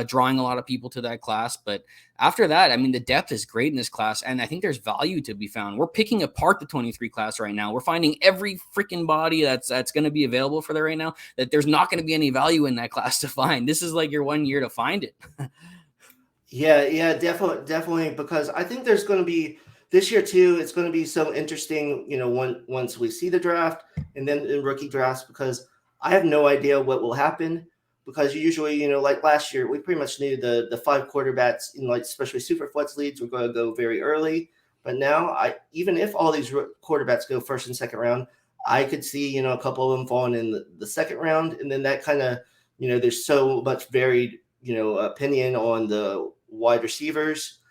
drawing a lot of people to that class. But after that, I mean, the depth is great in this class, and I think there's value to be found. We're picking apart the 23 class right now. We're finding every freaking body that's going to be available for that right now, that there's not going to be any value in that class to find. This is like your 1 year to find it. Yeah, definitely, because I think there's going to be this year too. It's going to be so interesting, once we see the draft and then in rookie drafts, because I have no idea what will happen. Because usually, like last year, we pretty much knew the 5 quarterbacks in like especially super flex leagues were going to go very early. But now, even if all these quarterbacks go 1st and 2nd round, I could see a couple of them falling in the 2nd round, and then that kind of there's so much varied opinion on the wide receivers.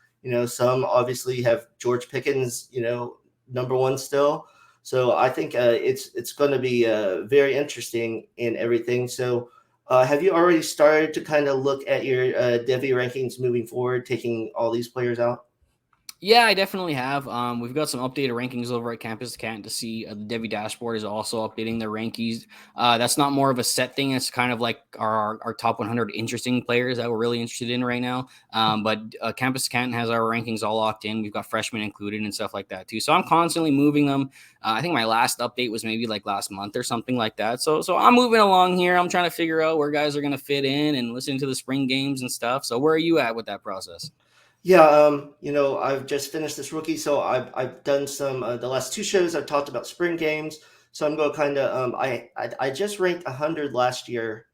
Some obviously have George Pickens number 1 still. So I think it's going to be very interesting in everything. So. Have you already started to kind of look at your Devy rankings moving forward, taking all these players out? Yeah, I definitely have. We've got some updated rankings over at Campus to Canton to see. The Devy dashboard is also updating their rankings. That's not more of a set thing. It's kind of like our top 100 interesting players that we're really interested in right now. But Campus to Canton has our rankings all locked in. We've got freshmen included and stuff like that too. So I'm constantly moving them. I think my last update was maybe like last month or something like that. So I'm moving along here. I'm trying to figure out where guys are going to fit in and listening to the spring games and stuff. So where are you at with that process? Yeah, I've just finished this rookie, so I've done some the last two shows I've talked about spring games. So I'm going to kind of I just ranked 100 last year,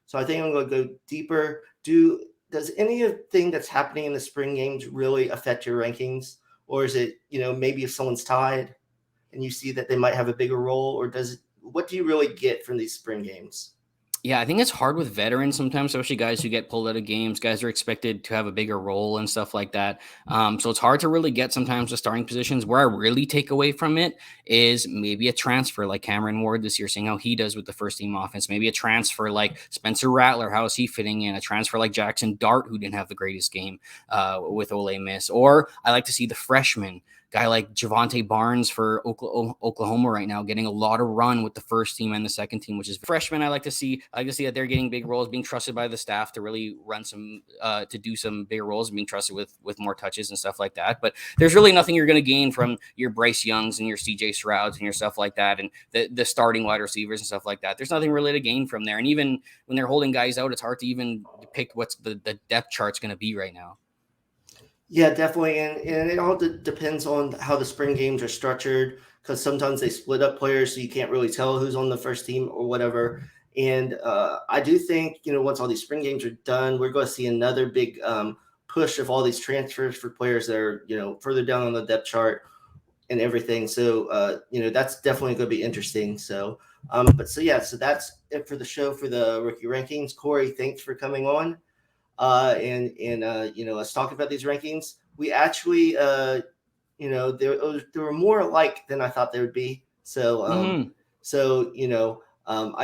so I think I'm going to go deeper. Does anything that's happening in the spring games really affect your rankings, or is it maybe if someone's tied and you see that they might have a bigger role, or what do you really get from these spring games? Yeah, I think it's hard with veterans sometimes, especially guys who get pulled out of games. Guys are expected to have a bigger role and stuff like that. So it's hard to really get sometimes the starting positions. Where I really take away from it is maybe a transfer like Cameron Ward this year, seeing how he does with the first team offense. Maybe a transfer like Spencer Rattler, how is he fitting in? A transfer like Jackson Dart, who didn't have the greatest game with Ole Miss. Or I like to see the freshman guy like Javante Barnes for Oklahoma right now, getting a lot of run with the first team and the second team, which is freshmen. I like to see that they're getting big roles, being trusted by the staff to really run some, to do some bigger roles, and being trusted with more touches and stuff like that. But there's really nothing you're going to gain from your Bryce Youngs and your CJ Strouds and your stuff like that, and the starting wide receivers and stuff like that. There's nothing really to gain from there. And even when they're holding guys out, it's hard to even depict what's the depth chart's going to be right now. Yeah, definitely, and it all depends on how the spring games are structured because sometimes they split up players, so you can't really tell who's on the first team or whatever. And I do think once all these spring games are done, we're going to see another big push of all these transfers for players that are further down on the depth chart and everything. So that's definitely going to be interesting. So, so that's it for the show for the rookie rankings. Cory, thanks for coming on. And us talking about these rankings. We actually, there were more alike than I thought there would be. So, I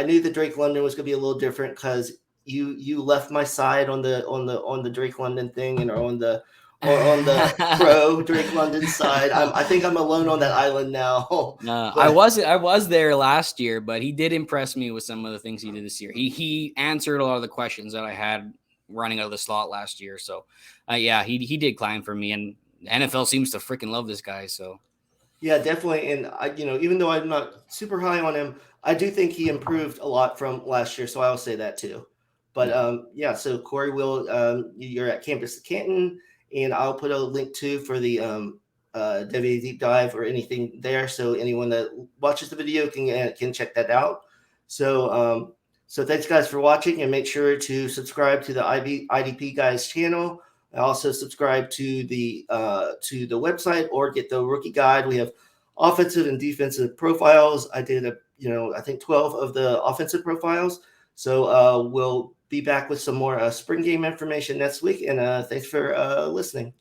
knew that Drake London was going to be a little different because you left my side on the Drake London thing and are on the pro Drake London side. I think I'm alone on that island now. I was there last year, but he did impress me with some of the things he did this year. He answered a lot of the questions that I had running out of the slot last year. So, he did climb for me, and NFL seems to freaking love this guy. So, yeah, definitely. And even though I'm not super high on him, I do think he improved a lot from last year. So I'll say that too. But so Cory you're at Campus Canton, and I'll put a link too for the Devy deep dive or anything there. So anyone that watches the video can check that out. So thanks guys for watching, and make sure to subscribe to the IDP Guys channel. Also subscribe to the website or get the rookie guide. We have offensive and defensive profiles. I did I think 12 of the offensive profiles. So we'll be back with some more spring game information next week. And thanks for listening.